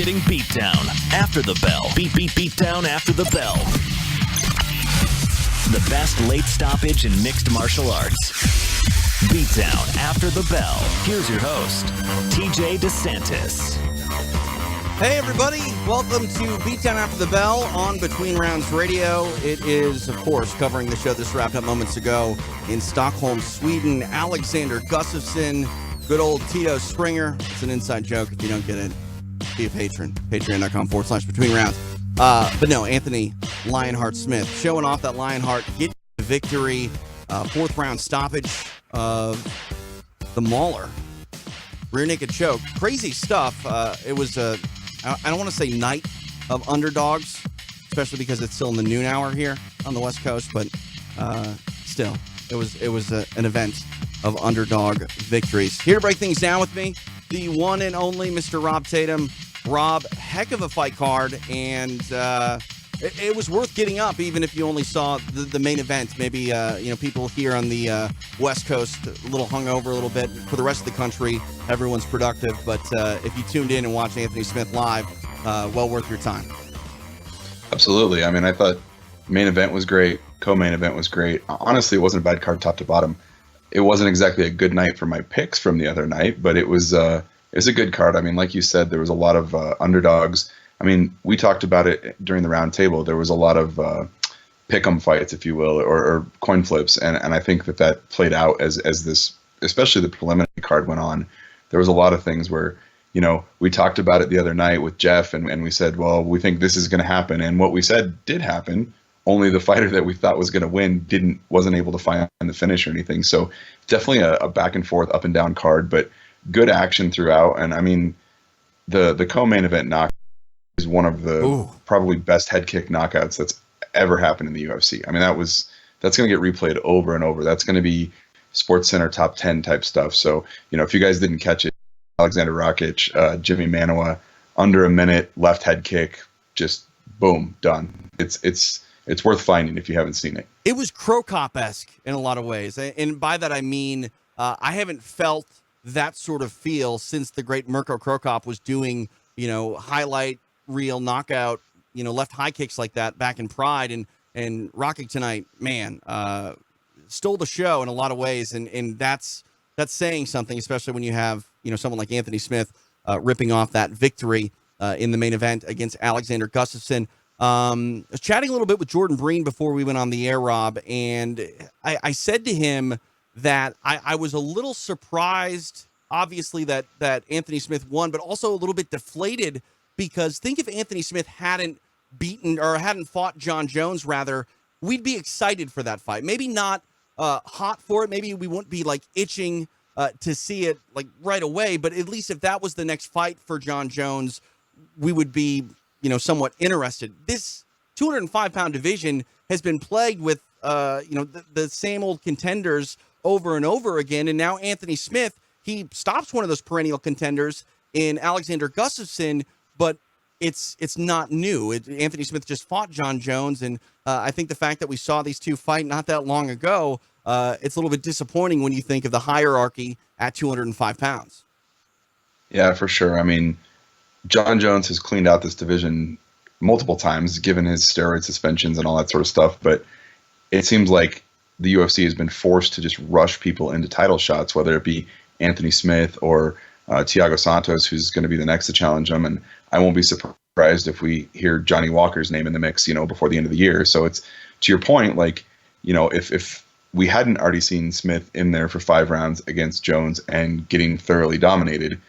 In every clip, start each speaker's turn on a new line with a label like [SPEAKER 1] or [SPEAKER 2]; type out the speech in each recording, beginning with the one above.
[SPEAKER 1] hard-hitting beatdown after the bell. Beat down after the bell. The best late stoppage in mixed martial arts. Beatdown after the bell. Here's your host, TJ DeSantis.
[SPEAKER 2] Hey everybody, welcome to Beatdown After the Bell on Between Rounds Radio. It is, of course, covering the show this wrapped up moments ago in Stockholm, Sweden. Alexander Gustafsson, good old Tito Springer. It's an inside joke. If you don't get it, be a patron. Patreon.com/Between Rounds. But no, Anthony Lionheart Smith showing off that Lionheart, getting the victory. Fourth round stoppage of the Mauler. Rear naked choke. Crazy stuff. It was I don't want to say night of underdogs, especially because it's still in the noon hour here on the West Coast, but still, it was an event of underdog victories. Here to break things down with me, the one and only Mr. Rob Tatum. Rob, heck of a fight card, and it was worth getting up, even if you only saw the main event. Maybe people here on the West Coast a little hungover a little bit. For the rest of the country, everyone's productive. But if you tuned in and watched Anthony Smith live, well worth your time.
[SPEAKER 3] Absolutely. I mean, I thought main event was great. Co-main event was great. Honestly, it wasn't a bad card top to bottom. It wasn't exactly a good night for my picks from the other night, but it was a good card. I mean, like you said, there was a lot of underdogs. I mean, we talked about it during the round table. There was a lot of pick-em fights, if you will, or coin flips, and I think that played out as this, especially the preliminary card went on. There was a lot of things where, we talked about it the other night with Jeff, and we said, well, we think this is going to happen, and what we said did happen. Only the fighter that we thought was going to win wasn't able to find the finish or anything. So definitely a back and forth, up and down card, but good action throughout. And I mean, the co-main event knockout is one of the probably best head kick knockouts that's ever happened in the UFC. I mean, that's going to get replayed over and over. That's going to be SportsCenter top 10 type stuff. So, if you guys didn't catch it, Alexander Rakić, Jimmy Manoa, under a minute, left head kick, just boom, done. It's worth finding if you haven't seen it.
[SPEAKER 2] It was Crow Cop-esque in a lot of ways. And by that I mean, I haven't felt that sort of feel since the great Mirko Crow Cop was doing, highlight reel knockout, left high kicks like that back in Pride. And Rakić tonight, man, stole the show in a lot of ways. And that's saying something, especially when you have, someone like Anthony Smith ripping off that victory in the main event against Alexander Gustafsson. I was chatting a little bit with Jordan Breen before we went on the air, Rob, and I said to him that I was a little surprised, obviously, that Anthony Smith won, but also a little bit deflated, because think if Anthony Smith hadn't fought John Jones, rather, we'd be excited for that fight. Maybe not hot for it. Maybe we wouldn't be like itching to see it like right away, but at least if that was the next fight for John Jones, we would be somewhat interested. This 205-pound division has been plagued with, the same old contenders over and over again. And now Anthony Smith, he stops one of those perennial contenders in Alexander Gustafsson, but it's not new. Anthony Smith just fought John Jones. And I think the fact that we saw these two fight not that long ago, it's a little bit disappointing when you think of the hierarchy at 205 pounds.
[SPEAKER 3] Yeah, for sure. I mean, John Jones has cleaned out this division multiple times, given his steroid suspensions and all that sort of stuff. But it seems like the UFC has been forced to just rush people into title shots, whether it be Anthony Smith or Thiago Santos, who's going to be the next to challenge him. And I won't be surprised if we hear Johnny Walker's name in the mix, before the end of the year. So it's, to your point, like, if we hadn't already seen Smith in there for 5 rounds against Jones and getting thoroughly dominated,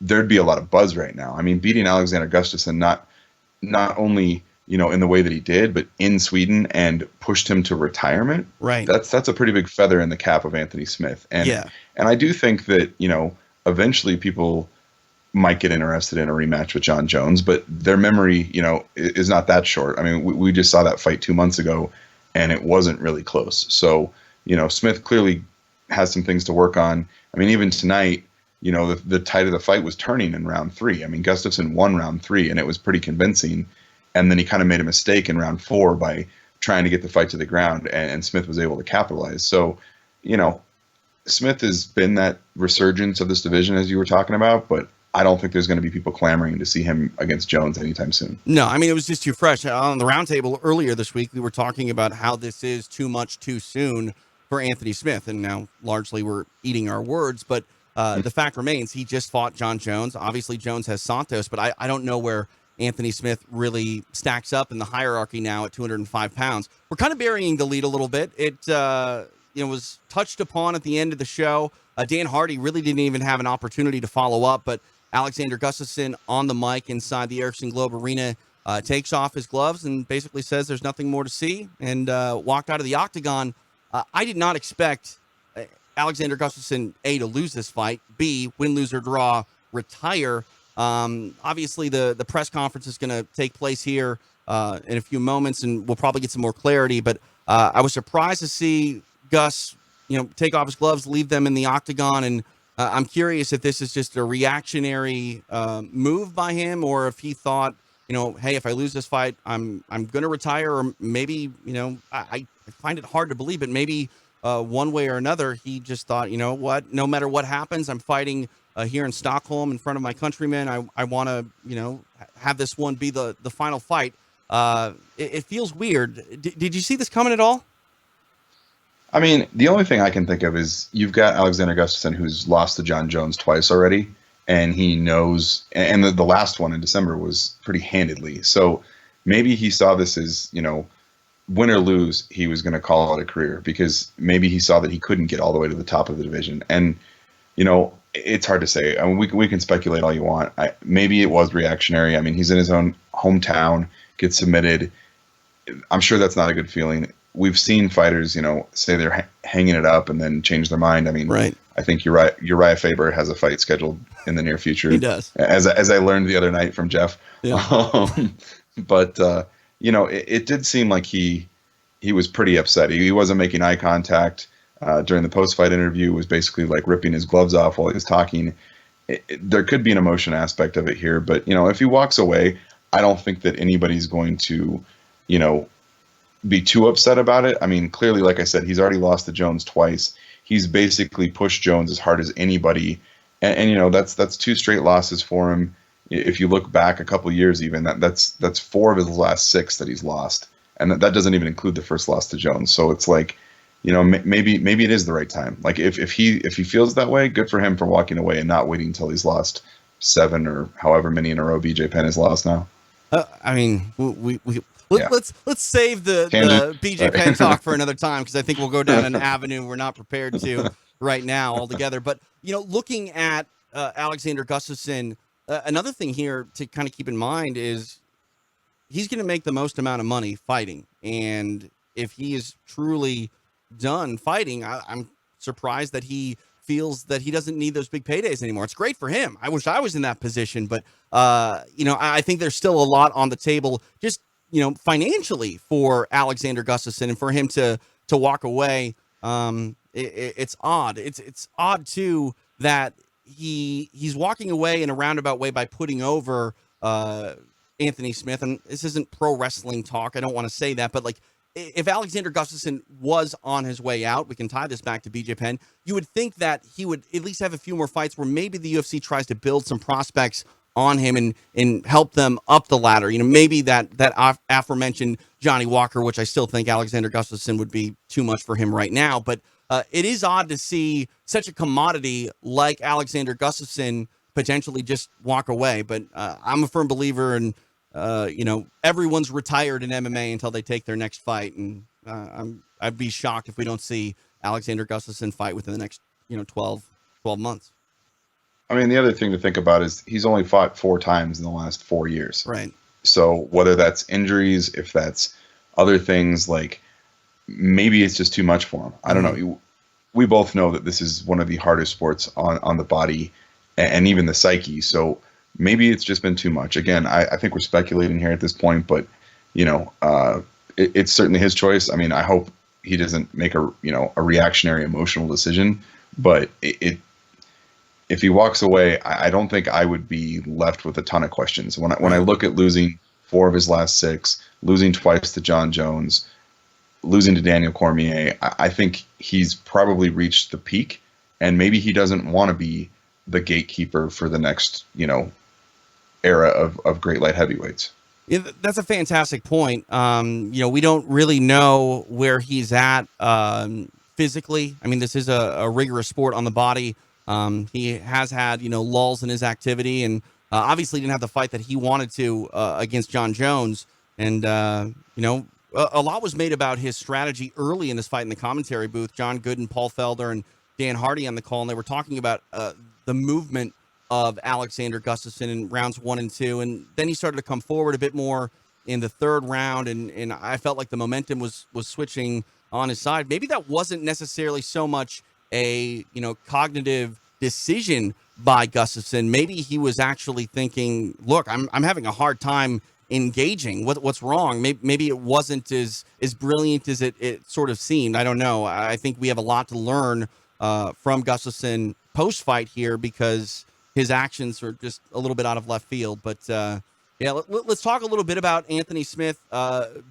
[SPEAKER 3] there'd be a lot of buzz right now. I mean, beating Alexander Gustafsson, not only, in the way that he did, but in Sweden, and pushed him to retirement.
[SPEAKER 2] Right.
[SPEAKER 3] That's a pretty big feather in the cap of Anthony Smith. And I do think that, eventually people might get interested in a rematch with John Jones, but their memory, is not that short. I mean, we just saw that fight 2 months ago, and it wasn't really close. So, Smith clearly has some things to work on. I mean, even tonight, the tide of the fight was turning in round 3. I mean, Gustafsson won round 3, and it was pretty convincing. And then he kind of made a mistake in round 4 by trying to get the fight to the ground, and Smith was able to capitalize. So, Smith has been that resurgence of this division, as you were talking about, but I don't think there's going to be people clamoring to see him against Jones anytime soon.
[SPEAKER 2] No, I mean, it was just too fresh. On the roundtable earlier this week, we were talking about how this is too much too soon for Anthony Smith. And now largely we're eating our words. But the fact remains, he just fought John Jones. Obviously, Jones has Santos, but I don't know where Anthony Smith really stacks up in the hierarchy now at 205 pounds. We're kind of burying the lead a little bit. It was touched upon at the end of the show. Dan Hardy really didn't even have an opportunity to follow up, but Alexander Gustafsson on the mic inside the Ericsson Globe Arena takes off his gloves and basically says there's nothing more to see, and walked out of the octagon. I did not expect Alexander Gustafsson, A, to lose this fight, B, win, lose, or draw, retire. Obviously, the press conference is going to take place here in a few moments, and we'll probably get some more clarity, but I was surprised to see Gus take off his gloves, leave them in the octagon, and I'm curious if this is just a reactionary move by him, or if he thought, hey, if I lose this fight, I'm going to retire, or maybe, I find it hard to believe, but maybe one way or another, he just thought, what, no matter what happens, I'm fighting here in Stockholm in front of my countrymen. I want to, have this one be the final fight. It feels weird. Did you see this coming at all?
[SPEAKER 3] I mean, the only thing I can think of is you've got Alexander Gustafsson, who's lost to John Jones twice already, and he knows, and the last one in December was pretty handedly. So maybe he saw this as, win or lose, he was going to call it a career, because maybe he saw that he couldn't get all the way to the top of the division. And, it's hard to say. I mean, we can speculate all you want. Maybe it was reactionary. I mean, he's in his own hometown, gets submitted. I'm sure that's not a good feeling. We've seen fighters, say they're hanging it up and then change their mind. I mean, right. I think Uriah Faber has a fight scheduled in the near future.
[SPEAKER 2] He does.
[SPEAKER 3] As I learned the other night from Jeff.
[SPEAKER 2] Yeah.
[SPEAKER 3] But it did seem like he was pretty upset. He wasn't making eye contact during the post-fight interview, was basically like ripping his gloves off while he was talking. There could be an emotion aspect of it here, but, if he walks away, I don't think that anybody's going to, be too upset about it. I mean, clearly, like I said, he's already lost to Jones twice. He's basically pushed Jones as hard as anybody. And that's 2 straight losses for him. If you look back a couple of years, even that's 4 of his last 6 that he's lost. And that doesn't even include the first loss to Jones. So it's like, maybe it is the right time. Like if he feels that way, good for him for walking away and not waiting until he's lost 7 or however many in a row BJ Penn has lost now.
[SPEAKER 2] I mean, let's save the BJ Penn talk for another time, because I think we'll go down an avenue we're not prepared to right now altogether. But, looking at Alexander Gustafsson, another thing here to kind of keep in mind is he's going to make the most amount of money fighting. And if he is truly done fighting, I'm surprised that he feels that he doesn't need those big paydays anymore. It's great for him. I wish I was in that position, but I think there's still a lot on the table, just financially, for Alexander Gustafsson, and for him to walk away. It's odd. It's odd too that he's walking away in a roundabout way by putting over Anthony Smith. And this isn't pro wrestling talk, I don't want to say that, but like, if Alexander Gustafsson was on his way out, we can tie this back to BJ Penn, you would think that he would at least have a few more fights where maybe the UFC tries to build some prospects on him and help them up the ladder. Maybe that aforementioned Johnny Walker, which I still think Alexander Gustafsson would be too much for him right now. But it is odd to see such a commodity like Alexander Gustafsson potentially just walk away. But I'm a firm believer in, everyone's retired in MMA until they take their next fight. And I'd be shocked if we don't see Alexander Gustafsson fight within the next, 12 months.
[SPEAKER 3] I mean, the other thing to think about is he's only fought 4 times in the last 4 years.
[SPEAKER 2] Right.
[SPEAKER 3] So whether that's injuries, if that's other things, like maybe it's just too much for him. I don't know. We both know that this is one of the hardest sports on the body and even the psyche. So maybe it's just been too much. Again, I think we're speculating here at this point, but it's certainly his choice. I mean, I hope he doesn't make a reactionary emotional decision, but if he walks away, I don't think I would be left with a ton of questions. When I look at losing 4 of his last 6, losing twice to John Jones, losing to Daniel Cormier, I think he's probably reached the peak, and maybe he doesn't want to be the gatekeeper for the next, era of great light heavyweights.
[SPEAKER 2] Yeah, that's a fantastic point. We don't really know where he's at physically. I mean, this is a rigorous sport on the body. He has had, lulls in his activity, and obviously didn't have the fight that he wanted to against John Jones. And, a lot was made about his strategy early in this fight in the commentary booth. John Gooden, Paul Felder, and Dan Hardy on the call, and they were talking about the movement of Alexander Gustafsson in rounds 1 and 2, and then he started to come forward a bit more in the third round, and I felt like the momentum was switching on his side. Maybe that wasn't necessarily so much a cognitive decision by Gustafsson. Maybe he was actually thinking, look, I'm having a hard time engaging. What's wrong? Maybe it wasn't as brilliant as it sort of seemed. I don't know. I think we have a lot to learn from Gustafsson post-fight here, because his actions are just a little bit out of left field. But let's talk a little bit about Anthony Smith.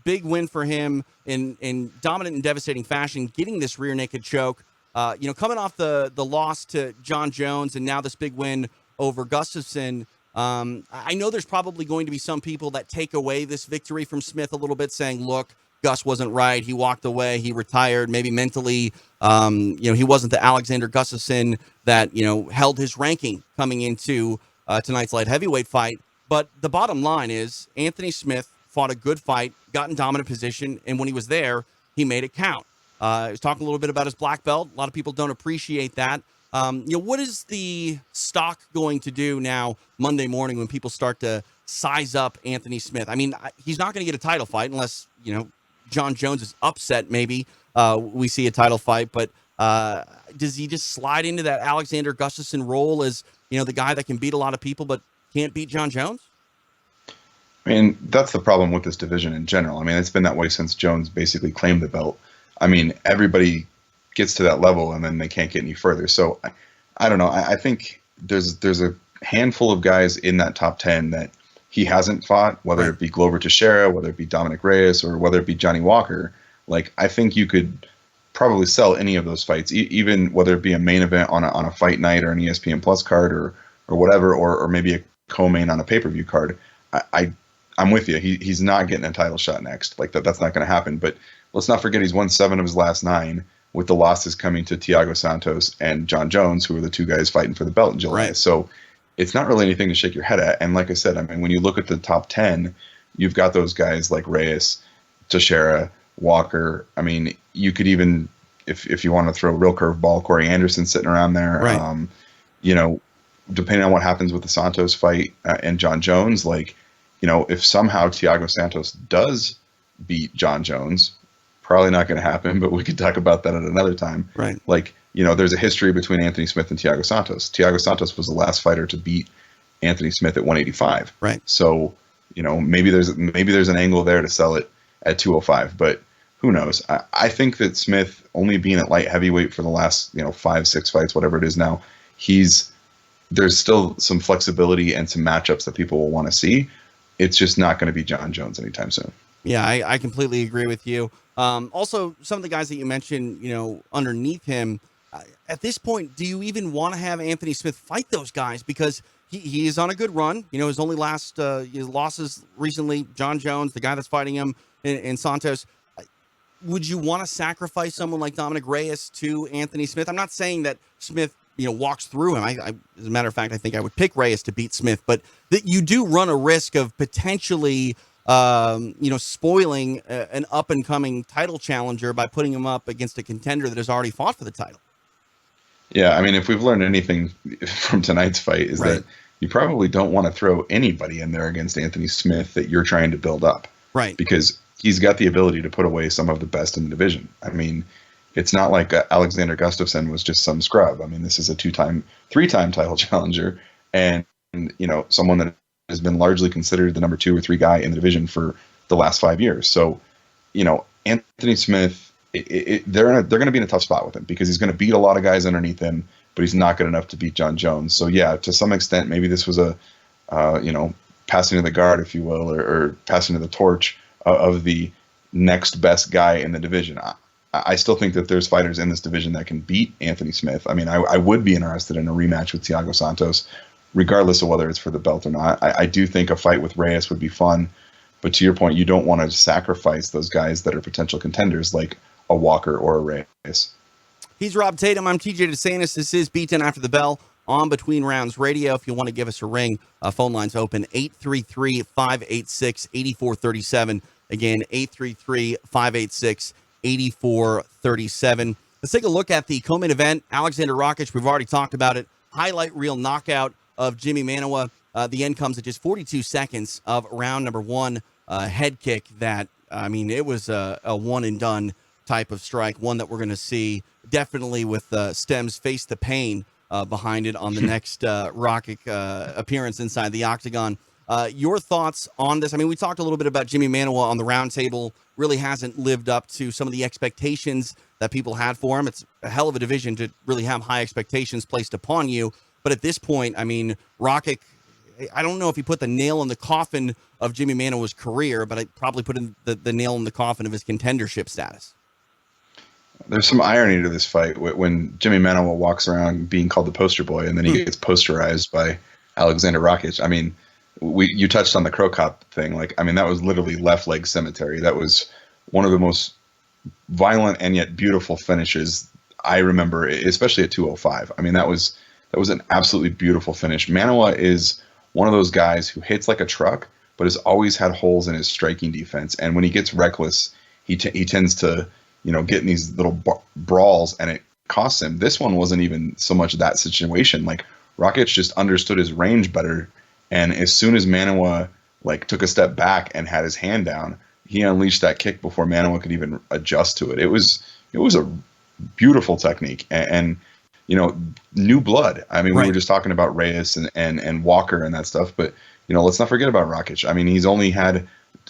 [SPEAKER 2] Big win for him in dominant and devastating fashion, getting this rear naked choke. Coming off the loss to John Jones, and now this big win over Gustafsson. I know there's probably going to be some people that take away this victory from Smith a little bit, saying, look, Gus wasn't right. He walked away. He retired. Maybe mentally, he wasn't the Alexander Gustafsson that, held his ranking coming into tonight's light heavyweight fight. But the bottom line is Anthony Smith fought a good fight, got in dominant position, and when he was there, he made it count. He was talking a little bit about his black belt. A lot of people don't appreciate that. What is the stock going to do now Monday morning when people start to size up Anthony Smith? I mean, he's not going to get a title fight unless, John Jones is upset. Maybe we see a title fight, but does he just slide into that Alexander Gustafsson role as, the guy that can beat a lot of people but can't beat John Jones?
[SPEAKER 3] I mean, that's the problem with this division in general. I mean, it's been that way since Jones basically claimed the belt. I mean, everybody gets to that level and then they can't get any further. So I don't know. I think there's a handful of guys in that top 10 that he hasn't fought, whether it be Glover Teixeira, whether it be Dominic Reyes, or whether it be Johnny Walker. Like, I think you could probably sell any of those fights, even whether it be a main event on a fight night or an ESPN Plus card or whatever, or maybe a co-main on a pay-per-view card. I'm with you. He's not getting a title shot next. Like, that's not going to happen. But let's not forget he's won 7 of his last 9, with the losses coming to Thiago Santos and John Jones, who are the 2 guys fighting for the belt in July.
[SPEAKER 2] Right.
[SPEAKER 3] So it's not really anything to shake your head at. And like I said, I mean, when you look at the top 10, you've got those guys like Reyes, Teixeira, Walker. I mean, you could even, if you want to throw a real curveball, Corey Anderson sitting around there.
[SPEAKER 2] Right.
[SPEAKER 3] Depending on what happens with the Santos fight and John Jones, like, if somehow Thiago Santos does beat John Jones, probably not going to happen, but we could talk about that at another time.
[SPEAKER 2] Right.
[SPEAKER 3] Like, there's a history between Anthony Smith and Thiago Santos. Thiago Santos was the last fighter to beat Anthony Smith at 185.
[SPEAKER 2] Right.
[SPEAKER 3] So, maybe there's an angle there to sell it at 205, but who knows? I think that Smith, only being at light heavyweight for the last, 5-6 fights, whatever it is now, there's still some flexibility and some matchups that people will want to see. It's just not going to be John Jones anytime soon.
[SPEAKER 2] Yeah, I completely agree with you. Also, some of the guys that you mentioned, underneath him, at this point, do you even want to have Anthony Smith fight those guys? Because he is on a good run. His only his losses recently, John Jones, the guy that's fighting him, and Santos. Would you want to sacrifice someone like Dominic Reyes to Anthony Smith? I'm not saying that Smith, walks through him. As a matter of fact, I think I would pick Reyes to beat Smith, but that you do run a risk of potentially spoiling an up-and-coming title challenger by putting him up against a contender that has already fought for the title.
[SPEAKER 3] Yeah, I mean, if we've learned anything from tonight's fight is that you probably don't want to throw anybody in there against Anthony Smith that you're trying to build up.
[SPEAKER 2] Right.
[SPEAKER 3] Because he's got the ability to put away some of the best in the division. I mean, it's not like Alexander Gustafsson was just some scrub. I mean, this is a 3-time title challenger and, someone that has been largely considered the number 2 or 3 guy in the division for the last 5 years. So, Anthony Smith, they're going to be in a tough spot with him because he's going to beat a lot of guys underneath him, but he's not good enough to beat John Jones. So yeah, to some extent, maybe this was a, passing of the guard, if you will, or passing of the torch of the next best guy in the division. I still think that there's fighters in this division that can beat Anthony Smith. I mean, I would be interested in a rematch with Thiago Santos, regardless of whether it's for the belt or not. I do think a fight with Reyes would be fun, but to your point, you don't want to sacrifice those guys that are potential contenders like a Walker or a Reyes.
[SPEAKER 2] He's Rob Tatum. I'm TJ DeSantis. This is Beatdown After the Bell on Between Rounds Radio. If you want to give us a ring, phone line's open, 833-586-8437. Again, 833-586-8437. Let's take a look at the co-main event. Alexander Rakić, we've already talked about it. Highlight reel knockout of Jimmy Manuwa. The end comes at just 42 seconds of round number one. Head kick that, I mean, it was a one and done type of strike, one that we're going to see definitely with Stem's Face the Pain behind it on the next Rakić appearance inside the octagon. Your thoughts on this? I mean, we talked a little bit about Jimmy Manuwa on the roundtable. Really hasn't lived up to some of the expectations that people had for him. It's a hell of a division to really have high expectations placed upon you. But at this point, I mean, Rakić, I don't know if he put the nail in the coffin of Jimmy Manuwa's career, but I probably put in the nail in the coffin of his contendership status.
[SPEAKER 3] There's some irony to this fight when Jimmy Manuwa walks around being called the poster boy, and then he gets posterized by Alexander Rakić. I mean, you touched on the Crow Cop thing. Like, I mean, that was literally left leg cemetery. That was one of the most violent and yet beautiful finishes I remember, especially at 205. I mean, that was an absolutely beautiful finish. Manuwa is one of those guys who hits like a truck, but has always had holes in his striking defense. And when he gets reckless, he tends to, get in these little brawls, and it costs him. This one wasn't even so much that situation. Like, Rakić just understood his range better, and as soon as Manuwa took a step back and had his hand down, he unleashed that kick before Manuwa could even adjust to it. It was a beautiful technique, and new blood. I mean, right. We were just talking about Reyes and Walker and that stuff, but let's not forget about Rakić. I mean, he's only had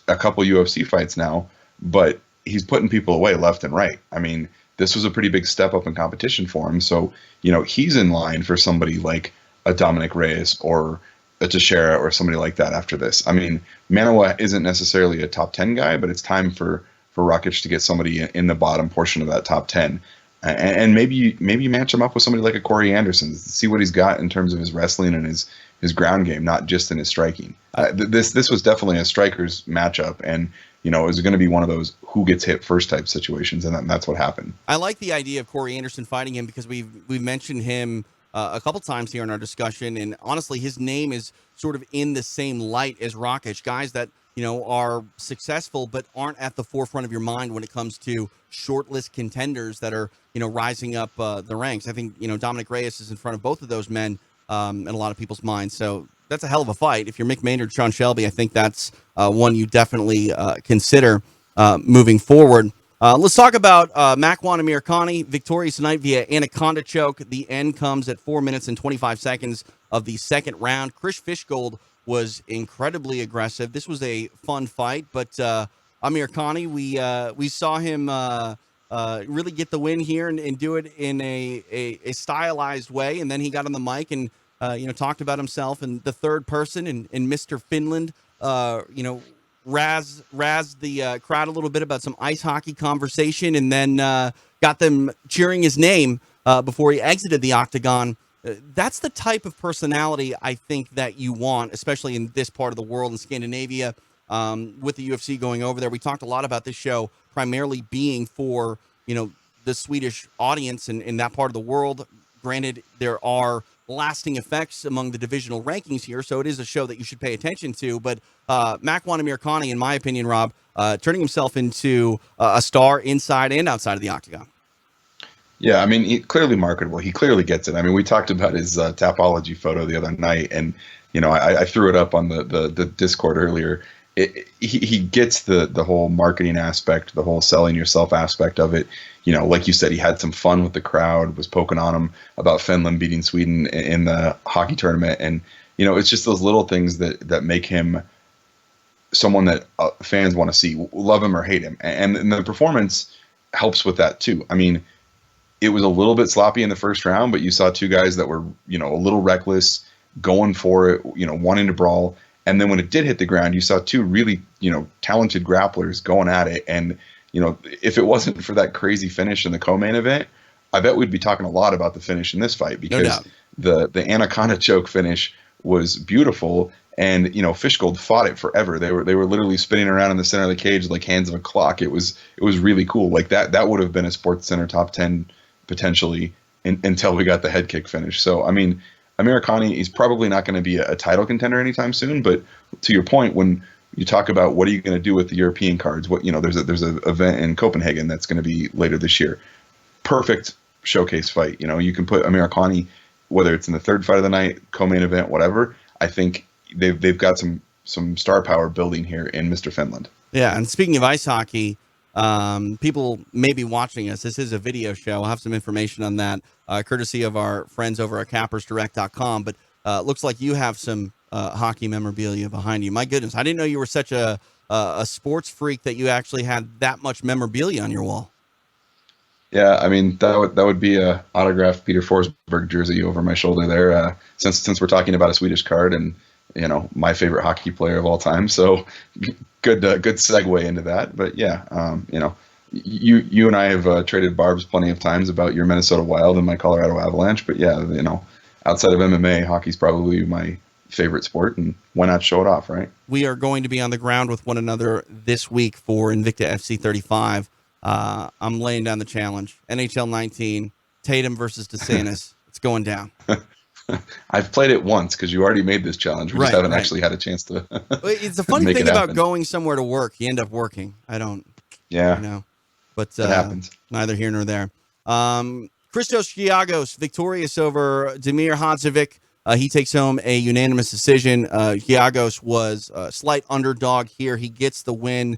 [SPEAKER 3] a couple UFC fights now, but he's putting people away left and right. I mean, this was a pretty big step up in competition for him. So, he's in line for somebody like a Dominic Reyes or a Teixeira or somebody like that after this. I mean, Manuwa isn't necessarily a top 10 guy, but it's time for Rakić to get somebody in the bottom portion of that top 10. And maybe you match him up with somebody like a Corey Anderson, see what he's got in terms of his wrestling and his ground game, not just in his striking. This was definitely a strikers matchup, and it was going to be one of those who gets hit first type situations, and that's what happened. I
[SPEAKER 2] like the idea of Corey Anderson fighting him because we've mentioned him a couple times here in our discussion, and honestly, his name is sort of in the same light as Rakić, guys that are successful but aren't at the forefront of your mind when it comes to shortlist contenders that are rising up the ranks. I think Dominic Reyes is in front of both of those men in a lot of people's minds. So that's a hell of a fight. If you're Mick Maynard, Sean Shelby, I think that's one you definitely consider moving forward. Let's talk about Makwan Amirkhani, victorious tonight via Anaconda choke. The end comes at 4 minutes and 25 seconds of the second round. Chris Fishgold was incredibly aggressive. This was a fun fight, but Amirkhani, we saw him really get the win here and do it in a stylized way, and then he got on the mic and talked about himself in the third person and Mr. Finland, razzed the crowd a little bit about some ice hockey conversation, and then got them cheering his name before he exited the octagon. That's the type of personality I think that you want, especially in this part of the world in Scandinavia, with the UFC going over there. We talked a lot about this show primarily being for, the Swedish audience in that part of the world. Granted, there are lasting effects among the divisional rankings here, so it is a show that you should pay attention to. But Makwan Amirkhani, in my opinion, Rob, turning himself into a star inside and outside of the octagon.
[SPEAKER 3] Yeah, I mean, he clearly marketable. He clearly gets it. I mean, we talked about his Tapology photo the other night, and I threw it up on the Discord earlier. He gets the whole marketing aspect, the whole selling yourself aspect of it. Like you said, he had some fun with the crowd, was poking on him about Finland beating Sweden in the hockey tournament, and it's just those little things that make him someone that fans want to see, love him or hate him, and the performance helps with that too. I mean, it was a little bit sloppy in the first round, but you saw two guys that were, a little reckless, going for it, wanting to brawl. And then when it did hit the ground, you saw two really, talented grapplers going at it. And, if it wasn't for that crazy finish in the co-main event, I bet we'd be talking a lot about the finish in this fight, because the anaconda choke finish was beautiful. And, Fishgold fought it forever. They were literally spinning around in the center of the cage like hands of a clock. It was really cool. Like that would have been a Sports Center top 10 potentially until we got the head kick finish. So, I mean, Amirkhani is probably not going to be a title contender anytime soon. But to your point, when you talk about what are you going to do with the European cards, there's a event in Copenhagen that's going to be later this year. Perfect showcase fight. You can put Amirkhani, whether it's in the third fight of the night, co-main event, whatever. I think they've got some star power building here in Mr. Finland.
[SPEAKER 2] Yeah, and speaking of ice hockey, people may be watching us. This is a video show. I'll have some information on that, courtesy of our friends over at cappersdirect.com. But looks like you have some hockey memorabilia behind you. My goodness, I didn't know you were such a sports freak that you actually had that much memorabilia on your wall.
[SPEAKER 3] Yeah, I mean, that would be a autographed Peter Forsberg jersey over my shoulder there. Since we're talking about a Swedish card and my favorite hockey player of all time, so good segue into that. But yeah, you and I have traded barbs plenty of times about your Minnesota Wild and my Colorado Avalanche. But yeah, outside of MMA, hockey's probably my favorite sport, and why not show it off, right?
[SPEAKER 2] We are going to be on the ground with one another this week for Invicta FC 35. I'm laying down the challenge. NHL 19, Tatum versus DeSantis. It's going down.
[SPEAKER 3] I've played it once because you already made this challenge. We just haven't actually had a chance to.
[SPEAKER 2] It's the funny thing about going somewhere to work. You end up working. I don't.
[SPEAKER 3] Yeah.
[SPEAKER 2] But
[SPEAKER 3] that happens.
[SPEAKER 2] Neither here nor there. Christos Giagos victorious over Teymur Hadzovic. He takes home a unanimous decision. Giagos was a slight underdog here. He gets the win.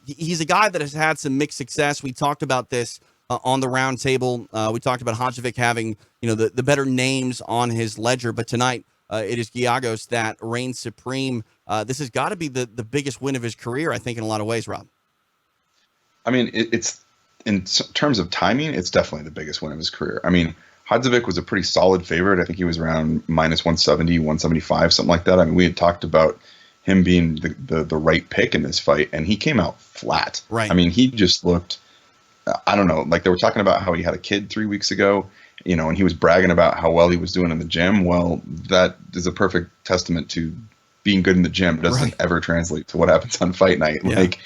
[SPEAKER 2] He's a guy that has had some mixed success. We talked about this on the round table. We talked about Hadzovic having, the better names on his ledger, but tonight it is Giagos that reigns supreme. This has got to be the biggest win of his career, I think, in a lot of ways, Rob.
[SPEAKER 3] I mean, it's in terms of timing, it's definitely the biggest win of his career. I mean, Hadzovic was a pretty solid favorite. I think he was around minus 170, 175, something like that. I mean, we had talked about him being the right pick in this fight, and he came out flat.
[SPEAKER 2] Right.
[SPEAKER 3] I mean, he just looked, I don't know, like they were talking about how he had a kid 3 weeks ago, and he was bragging about how well he was doing in the gym. Well, that is a perfect testament to being good in the gym doesn't ever translate to what happens on fight night. Yeah. Like,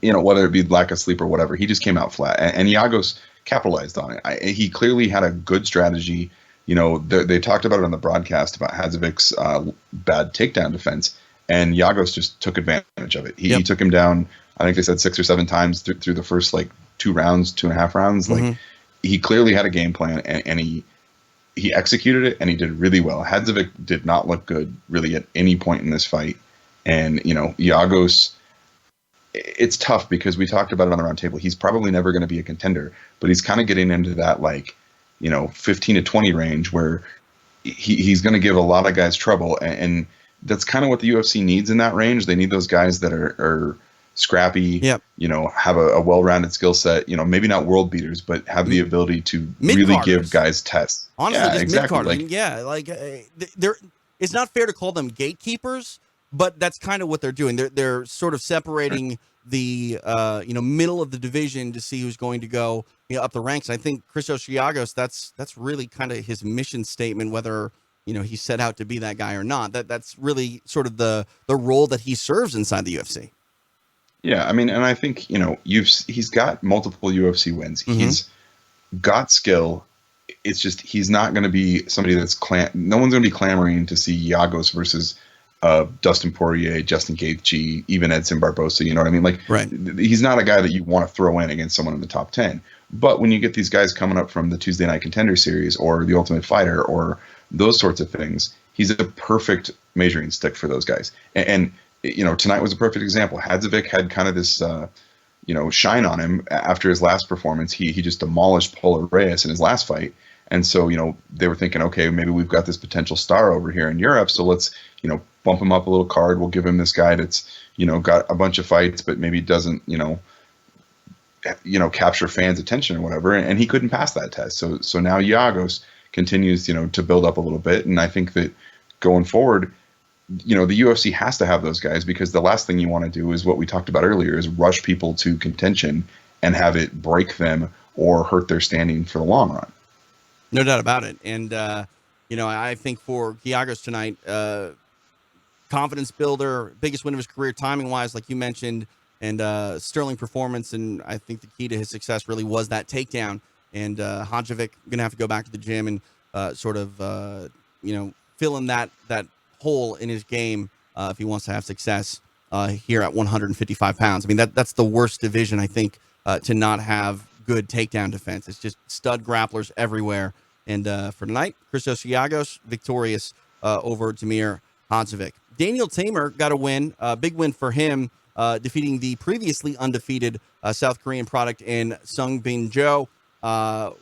[SPEAKER 3] whether it be lack of sleep or whatever, he just came out flat, and Giagos capitalized on it. He clearly had a good strategy. They talked about it on the broadcast about Hadzovic's bad takedown defense, and Giagos just took advantage of it. He took him down, I think they said 6 or 7 times through the first 2.5 rounds. Mm-hmm. Like, he clearly had a game plan, and he executed it, and he did really well. Hadzovic did not look good really at any point in this fight. And, Giagos, it's tough because we talked about it on the round table. He's probably never going to be a contender, but he's kind of getting into that 15 to 20 range where he's going to give a lot of guys trouble. And that's kind of what the UFC needs in that range. They need those guys that are scrappy, have a well-rounded skill set, maybe not world beaters, but have the ability to really give guys tests.
[SPEAKER 2] Honestly, just mid-carders. It's not fair to call them gatekeepers, but that's kind of what they're doing. They're sort of separating the middle of the division to see who's going to go up the ranks. I think Christos Giagos, that's really kind of his mission statement, whether he set out to be that guy or not. That's really sort of the role that he serves inside the UFC.
[SPEAKER 3] Yeah, I mean, and I think he's got multiple UFC wins. Mm-hmm. He's got skill. It's just he's not going to be somebody that's no one's going to be clamoring to see Giagos versus Dustin Poirier, Justin Gaethje, even Edson Barbosa. You know what I mean? Like, he's not a guy that you want to throw in against someone in the top 10. But when you get these guys coming up from the Tuesday Night Contender Series or the Ultimate Fighter or those sorts of things, he's a perfect measuring stick for those guys. And tonight was a perfect example. Hadzovic had kind of this, shine on him after his last performance. He just demolished Paulo Reyes in his last fight. And so, they were thinking, okay, maybe we've got this potential star over here in Europe. So let's, bump him up a little card. We'll give him this guy that's, got a bunch of fights, but maybe doesn't, capture fans' attention or whatever. And he couldn't pass that test. So now Giagos continues, to build up a little bit. And I think that going forward, the UFC has to have those guys, because the last thing you want to do is what we talked about earlier, is rush people to contention and have it break them or hurt their standing for the long run.
[SPEAKER 2] No doubt about it. And, I think for Giagos tonight, confidence builder, biggest win of his career, timing-wise, like you mentioned, and sterling performance. And I think the key to his success really was that takedown. And Hadzovic going to have to go back to the gym and fill in that hole in his game if he wants to have success here at 155 pounds. I mean, that's the worst division, I think, to not have good takedown defense. It's just stud grapplers everywhere. And for tonight, Christos Giagos victorious over Teymur Hadzovic. Daniel Teymur got a win, big win for him, defeating the previously undefeated South Korean product in Sung Bin Jo.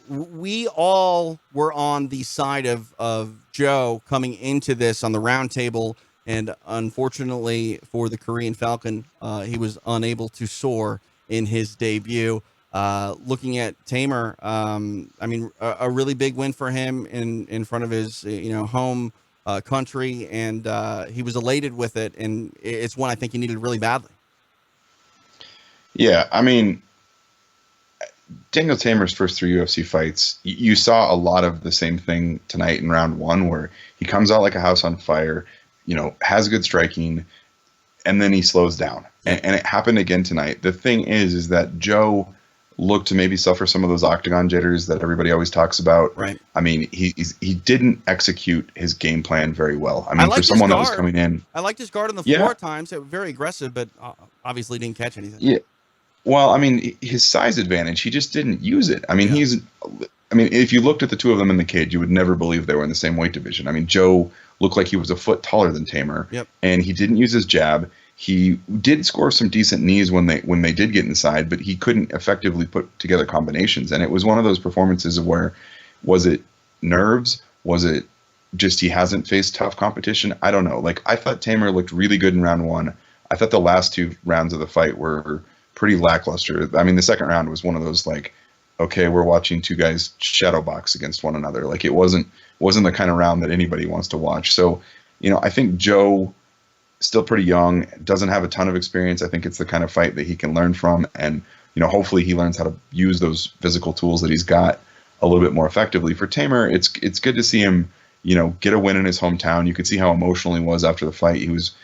[SPEAKER 2] We all were on the side of Joe coming into this on the round table, and unfortunately for the Korean Falcon, he was unable to soar in his debut. Looking at Teymur, a really big win for him in front of his home country, and he was elated with it, and it's one I think he needed really badly.
[SPEAKER 3] Yeah, I mean, Daniel Teymur's first 3 UFC fights, you saw a lot of the same thing tonight in round 1, where he comes out like a house on fire, has good striking, and then he slows down. And it happened again tonight. The thing is that Joe looked to maybe suffer some of those octagon jitters that everybody always talks about.
[SPEAKER 2] Right.
[SPEAKER 3] I mean, he didn't execute his game plan very well. I mean, for someone that was coming in,
[SPEAKER 2] I liked his guard on the floor at times. It was very aggressive, but obviously didn't catch anything.
[SPEAKER 3] Yeah. Well, I mean, his size advantage, he just didn't use it. I mean, if you looked at the two of them in the cage, you would never believe they were in the same weight division. I mean, Joe looked like he was a foot taller than Teymur, and he didn't use his jab. He did score some decent knees when they did get inside, but he couldn't effectively put together combinations. And it was one of those performances of where, was it nerves? Was it just he hasn't faced tough competition? I don't know. Like, I thought Teymur looked really good in round 1. I thought the last 2 rounds of the fight were pretty lackluster. I mean, the second round was one of those, like, okay, we're watching 2 guys shadow box against one another. Like, it wasn't the kind of round that anybody wants to watch. So, I think Joe, still pretty young, doesn't have a ton of experience. I think it's the kind of fight that he can learn from, and hopefully he learns how to use those physical tools that he's got a little bit more effectively. For Teymur, it's good to see him get a win in his hometown. You could see how emotional he was after the fight. He was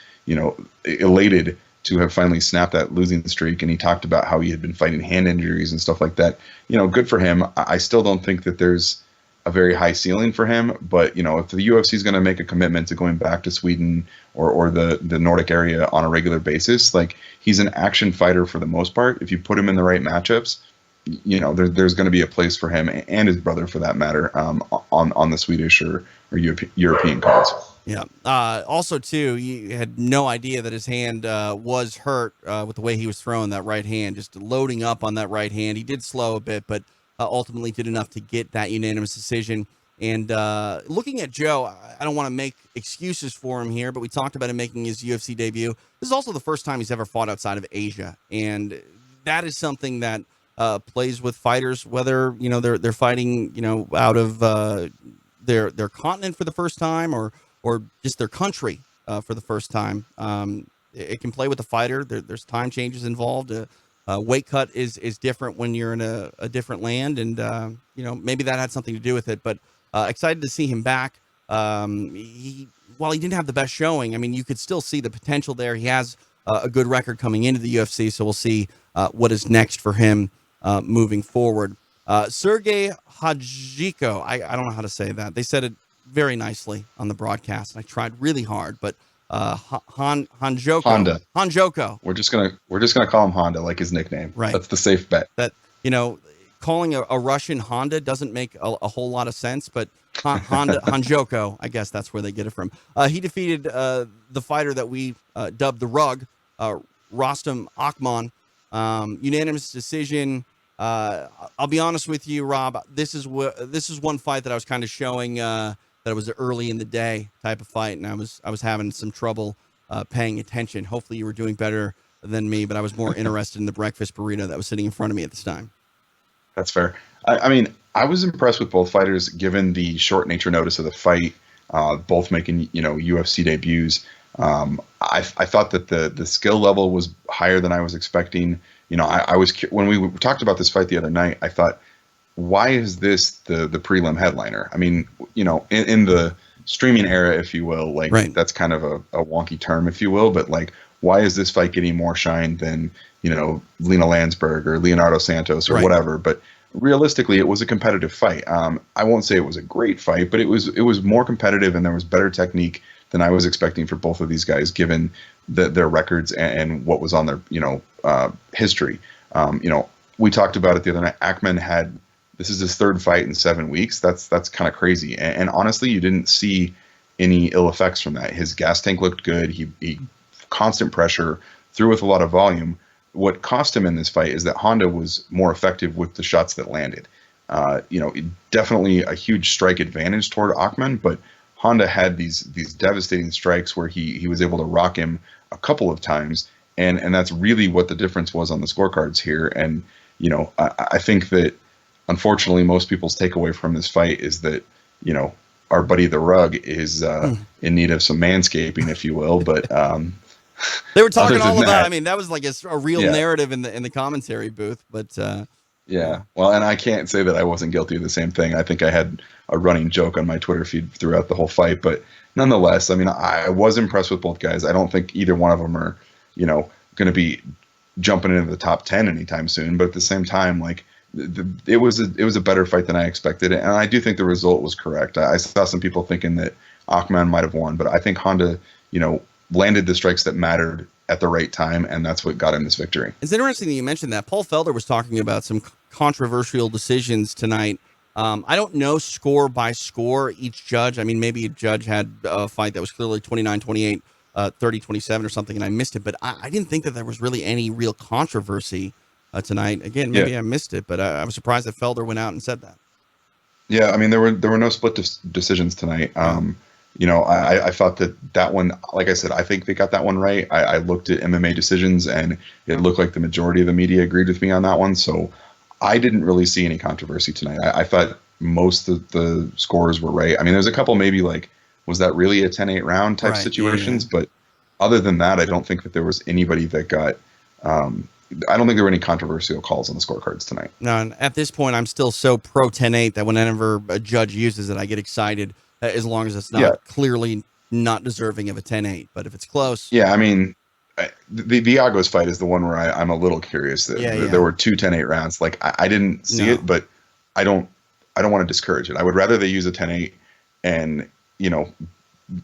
[SPEAKER 3] elated to have finally snapped that losing streak, and he talked about how he had been fighting hand injuries and stuff like that. Good for him. I still don't think that there's a very high ceiling for him, but if the UFC is going to make a commitment to going back to Sweden or the Nordic area on a regular basis, like, he's an action fighter for the most part. If you put him in the right matchups, there's going to be a place for him and his brother, for that matter, on the Swedish or European cards.
[SPEAKER 2] Yeah. Also, too, you had no idea that his hand was hurt with the way he was throwing that right hand, just loading up on that right hand. He did slow a bit, but ultimately did enough to get that unanimous decision. And looking at Joe, I don't want to make excuses for him here, but we talked about him making his UFC debut. This is also the first time he's ever fought outside of Asia, and that is something that plays with fighters, whether they're fighting out of their continent for the first time or just their country for the first time. It can play with the fighter. There's time changes involved. Weight cut is different when you're in a different land, and maybe that had something to do with it. But excited to see him back. While he didn't have the best showing, I mean, you could still see the potential there. He has a good record coming into the UFC, so we'll see what is next for him moving forward. Sergey Khandozhko, I don't know how to say that. They said it very nicely on the broadcast, and I tried really hard, but Handjoko. Handjoko.
[SPEAKER 3] We're just gonna call him Honda, like his nickname.
[SPEAKER 2] Right.
[SPEAKER 3] That's the safe bet.
[SPEAKER 2] That calling a Russian Honda doesn't make a whole lot of sense, but Handjoko, I guess that's where they get it from. He defeated the fighter that we dubbed the Rug, Rostam Akhman, unanimous decision. I'll be honest with you, Rob. This is one fight that I was kind of showing that it was an early in the day type of fight, and I was having some trouble paying attention. Hopefully, you were doing better than me, but I was more interested in the breakfast burrito that was sitting in front of me at this time.
[SPEAKER 3] That's fair. I mean, I was impressed with both fighters given the short nature notice of the fight, both making UFC debuts. I thought that the skill level was higher than I was expecting. I was, when we talked about this fight the other night, I thought, why is this the prelim headliner? I mean, in the streaming era, if you will, like
[SPEAKER 2] right.
[SPEAKER 3] That's kind of a wonky term, if you will, but like, why is this fight getting more shine than, Lina Länsberg or Leonardo Santos or
[SPEAKER 2] right.
[SPEAKER 3] whatever? But realistically, it was a competitive fight. I won't say it was a great fight, but it was more competitive, and there was better technique than I was expecting for both of these guys, given their records and what was on their history. We talked about it the other night. Ackman this is his third fight in 7 weeks. That's kind of crazy. And honestly, you didn't see any ill effects from that. His gas tank looked good. He constant pressure, threw with a lot of volume. What cost him in this fight is that Honda was more effective with the shots that landed. Definitely a huge strike advantage toward Ackman, but Honda had these devastating strikes where he was able to rock him a couple of times, and that's really what the difference was on the scorecards here. And I think that unfortunately most people's takeaway from this fight is that our buddy the Rug is in need of some manscaping, if you will. But
[SPEAKER 2] they were talking all about.
[SPEAKER 3] That,
[SPEAKER 2] I mean, that was like a real narrative in the commentary booth. But
[SPEAKER 3] well, and I can't say that I wasn't guilty of the same thing. I think I had a running joke on my Twitter feed throughout the whole fight. But nonetheless, I mean, I was impressed with both guys. I don't think either one of them are going to be jumping into the top 10 anytime soon. But at the same time, like, it was a better fight than I expected, and I do think the result was correct. I saw some people thinking that Ackman might have won, but I think Honda, landed the strikes that mattered at the right time, and that's what got him this victory.
[SPEAKER 2] It's interesting that you mentioned that. Paul Felder was talking about some controversial decisions tonight. I don't know score by score each judge. I mean, maybe a judge had a fight that was clearly 29-28, 30-27 or something, and I missed it, but I didn't think that there was really any real controversy tonight. Again, maybe I missed it, but I was surprised that Felder went out and said that.
[SPEAKER 3] Yeah, I mean, there were no split decisions tonight. I thought that one, like I said, I think they got that one right. I looked at MMA decisions, and it looked like the majority of the media agreed with me on that one. So I didn't really see any controversy tonight. I thought most of the scores were right. I mean, there's a couple maybe like, was that really a 10-8 round type situations? Yeah. But other than that, I don't think that there was anybody that got I don't think there were any controversial calls on the scorecards tonight.
[SPEAKER 2] No, and at this point, I'm still so pro 10-8 that whenever a judge uses it, I get excited as long as it's not clearly not deserving of a 10-8. But if it's close.
[SPEAKER 3] Yeah, I mean, the Giagos fight is the one where I'm a little curious. There were two 10-8 rounds. Like, I didn't see it, but I don't want to discourage it. I would rather they use a 10-8 and,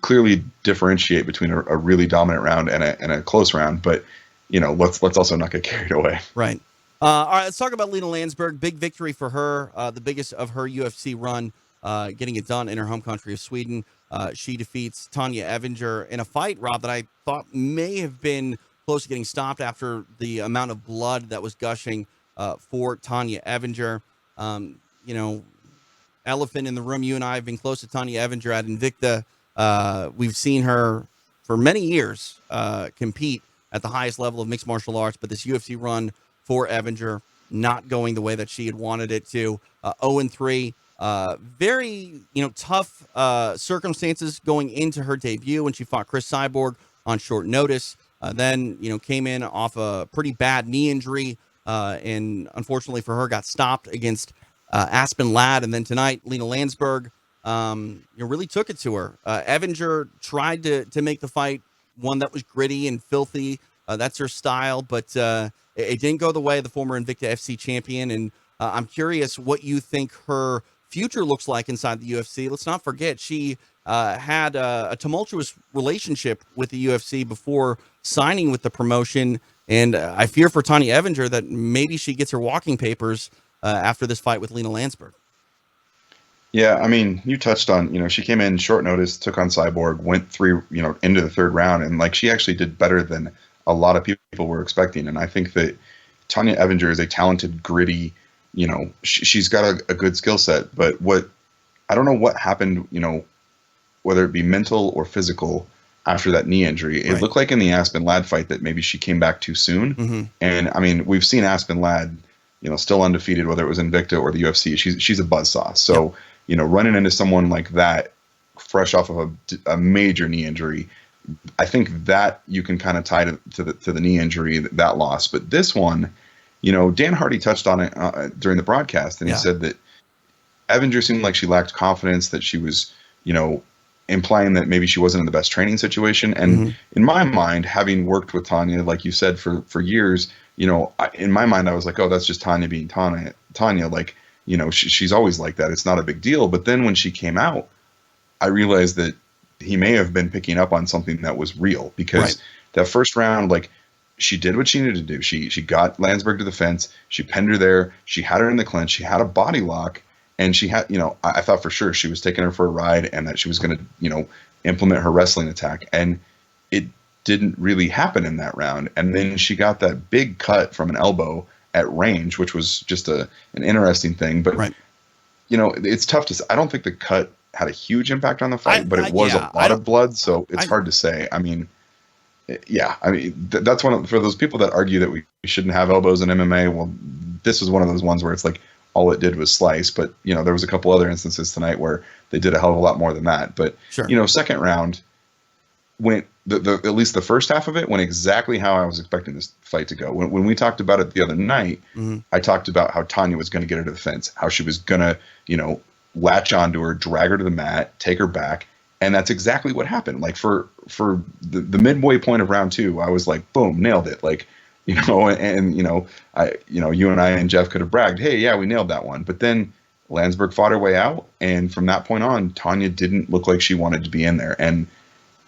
[SPEAKER 3] clearly differentiate between a really dominant round and a close round. But let's also not get carried away.
[SPEAKER 2] Right. All right, let's talk about Lina Länsberg. Big victory for her, the biggest of her UFC run, getting it done in her home country of Sweden. She defeats Tanya Evinger in a fight, Rob, that I thought may have been close to getting stopped after the amount of blood that was gushing for Tanya Evinger. Elephant in the room, you and I have been close to Tanya Evinger at Invicta. We've seen her for many years compete at the highest level of mixed martial arts, but this UFC run for Evinger not going the way that she had wanted it to. 0-3, very tough circumstances going into her debut when she fought Chris Cyborg on short notice. Then came in off a pretty bad knee injury, and unfortunately for her, got stopped against Aspen Ladd. And then tonight, Lina Länsberg really took it to her. Evinger tried to make the fight one that was gritty and filthy. That's her style, but it didn't go the way of the former Invicta FC champion. And I'm curious what you think her future looks like inside the UFC. Let's not forget, she had a tumultuous relationship with the UFC before signing with the promotion. And I fear for Tanya Evinger that maybe she gets her walking papers after this fight with Lina Länsberg.
[SPEAKER 3] Yeah, I mean, you touched on, she came in short notice, took on Cyborg, went through, into the third round, and like she actually did better than a lot of people were expecting. And I think that Tanya Evinger is a talented, gritty, she's got a good skill set, but I don't know what happened, whether it be mental or physical after that knee injury. It looked like in the Aspen Ladd fight that maybe she came back too soon. Mm-hmm. And I mean, we've seen Aspen Ladd, still undefeated, whether it was Invicta or the UFC. She's a buzzsaw. So, running into someone like that, fresh off of a major knee injury, I think that you can kind of tie to the knee injury, that loss. But this one, Dan Hardy touched on it during the broadcast, and he said that Evinger seemed like she lacked confidence, that she was, implying that maybe she wasn't in the best training situation. And in my mind, having worked with Tanya, like you said, for years, in my mind, I was like, oh, that's just Tanya being Tanya. Like, she's always like that. It's not a big deal. But then when she came out, I realized that he may have been picking up on something that was real, because that first round, like, she did what she needed to do. She got Länsberg to the fence. She pinned her there. She had her in the clinch. She had a body lock. And she had, I thought for sure she was taking her for a ride and that she was going to, implement her wrestling attack. And it didn't really happen in that round. And then she got that big cut from an elbow at range, which was just an interesting thing. But, it's tough to say. I don't think the cut had a huge impact on the fight, but it was a lot of blood. So it's hard to say. I mean, that's for those people that argue that we shouldn't have elbows in MMA. Well, this was one of those ones where it's like, all it did was slice, but there was a couple other instances tonight where they did a hell of a lot more than that. But second round went at least the first half of it went exactly how I was expecting this fight to go. When we talked about it the other night, I talked about how Tanya was going to get her to the fence, how she was going to latch onto her, drag her to the mat, take her back, and that's exactly what happened. Like for the midway point of round 2, I was like, boom, nailed it. Like. You and I and Jeff could have bragged, hey, yeah, we nailed that one. But then Länsberg fought her way out. And from that point on, Tanya didn't look like she wanted to be in there. And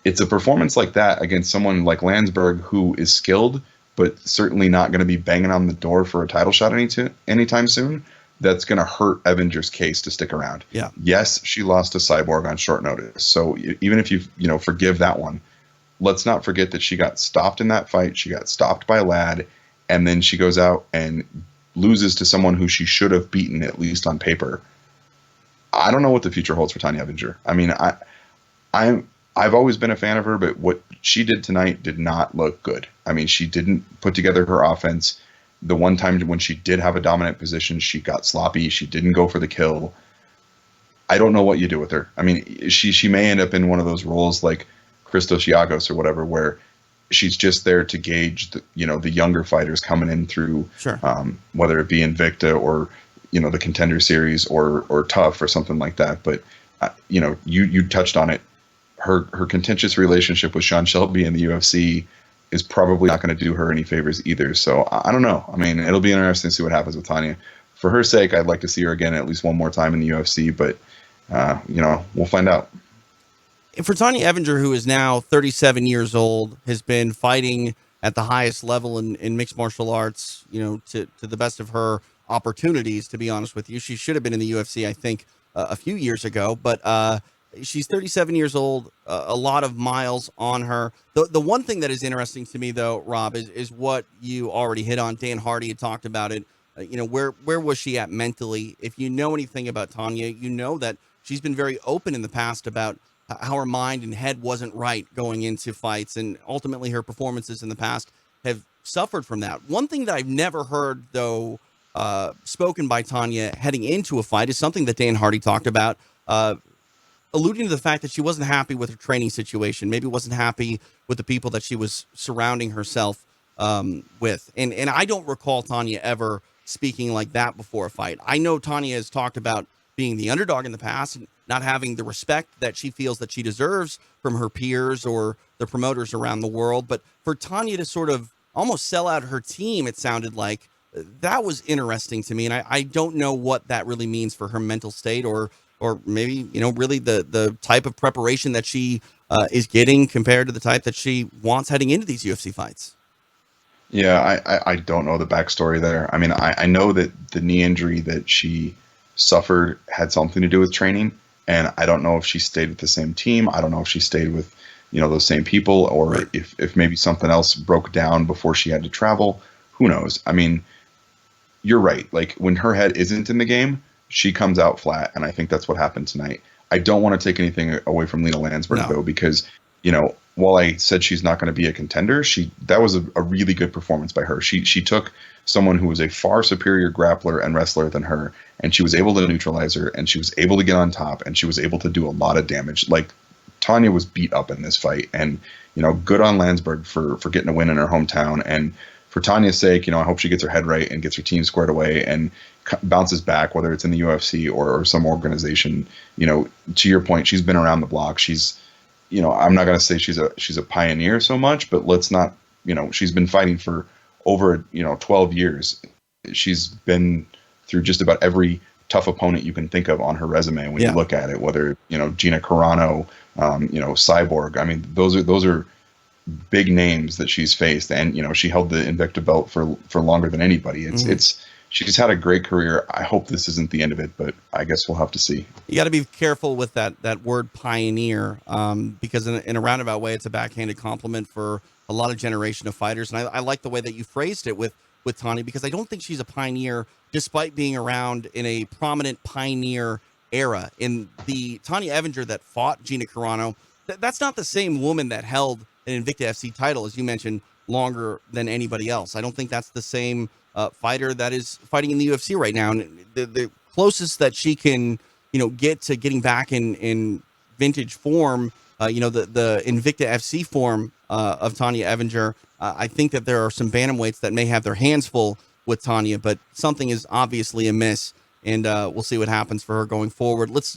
[SPEAKER 3] it's a performance like that against someone like Länsberg, who is skilled, but certainly not going to be banging on the door for a title shot anytime soon. That's going to hurt Evinger's case to stick around. Yeah. Yes, she lost to Cyborg on short notice. So even if you forgive that one, let's not forget that she got stopped in that fight. She got stopped by Ladd, and then she goes out and loses to someone who she should have beaten, at least on paper. I don't know what the future holds for Tanya Evinger. I mean, I've always been a fan of her, but what she did tonight did not look good. I mean, she didn't put together her offense. The one time when she did have a dominant position, she got sloppy. She didn't go for the kill. I don't know what you do with her. I mean, she may end up in one of those roles like Christos Giagos or whatever, where she's just there to gauge the younger fighters coming in through, whether it be Invicta or the Contender Series or Tough or something like that. But you touched on it. Her contentious relationship with Sean Shelby in the UFC is probably not going to do her any favors either. So I don't know. I mean, it'll be interesting to see what happens with Tanya. For her sake, I'd like to see her again at least one more time in the UFC, but we'll find out.
[SPEAKER 2] For Tanya Evinger, who is now 37 years old, has been fighting at the highest level in mixed martial arts, to the best of her opportunities, to be honest with you. She should have been in the UFC, I think, a few years ago, but she's 37 years old, a lot of miles on her. The one thing that is interesting to me, though, Rob, is what you already hit on. Dan Hardy had talked about it. Where was she at mentally? If you know anything about Tanya, you know that she's been very open in the past about how her mind and head wasn't right going into fights, and ultimately her performances in the past have suffered from that. One thing that I've never heard, though, spoken by Tanya heading into a fight is something that Dan Hardy talked about, alluding to the fact that she wasn't happy with her training situation, maybe wasn't happy with the people that she was surrounding herself with. And I don't recall Tanya ever speaking like that before a fight. I know Tanya has talked about being the underdog in the past and not having the respect that she feels that she deserves from her peers or the promoters around the world. But for Tanya to sort of almost sell out her team, it sounded like, that was interesting to me. And I don't know what that really means for her mental state or maybe, really the type of preparation that she is getting compared to the type that she wants heading into these UFC fights.
[SPEAKER 3] Yeah, I don't know the backstory there. I mean, I know that the knee injury that she suffered had something to do with training. And I don't know if she stayed with the same team. I don't know if she stayed with, those same people, or if maybe something else broke down before she had to travel. Who knows? I mean, you're right. Like, when her head isn't in the game, she comes out flat. And I think that's what happened tonight. I don't want to take anything away from Lina Länsberg, though, because, while I said she's not going to be a contender, that was a really good performance by her. She took someone who was a far superior grappler and wrestler than her, and she was able to neutralize her, and she was able to get on top, and she was able to do a lot of damage, like Tanya was beat up in this fight, and good on Länsberg for getting a win in her hometown, and for Tanya's sake, I hope she gets her head right and gets her team squared away and bounces back, whether it's in the UFC or some organization. To your point, she's been around the block. She's, I'm not going to say she's a pioneer so much, but let's not, she's been fighting for over 12 years. She's been through just about every tough opponent you can think of on her resume when you look at it, whether Gina Carano, Cyborg. I mean, those are big names that she's faced, and she held the Invicta belt for longer than anybody. She's had a great career. I hope this isn't the end of it, but I guess we'll have to see.
[SPEAKER 2] You got to be careful with that word pioneer, because in a roundabout way, it's a backhanded compliment for a lot of generation of fighters. And I like the way that you phrased it with Tanya, because I don't think she's a pioneer, despite being around in a prominent pioneer era. In the Tanya Evinger that fought Gina Carano, that's not the same woman that held an Invicta FC title, as you mentioned, longer than anybody else. I don't think that's the same fighter that is fighting in the UFC right now. And the closest that she can, get to getting back in vintage form, the Invicta FC form of Tanya Evinger, I think that there are some bantamweights that may have their hands full with Tanya, but something is obviously amiss, and we'll see what happens for her going forward. Let's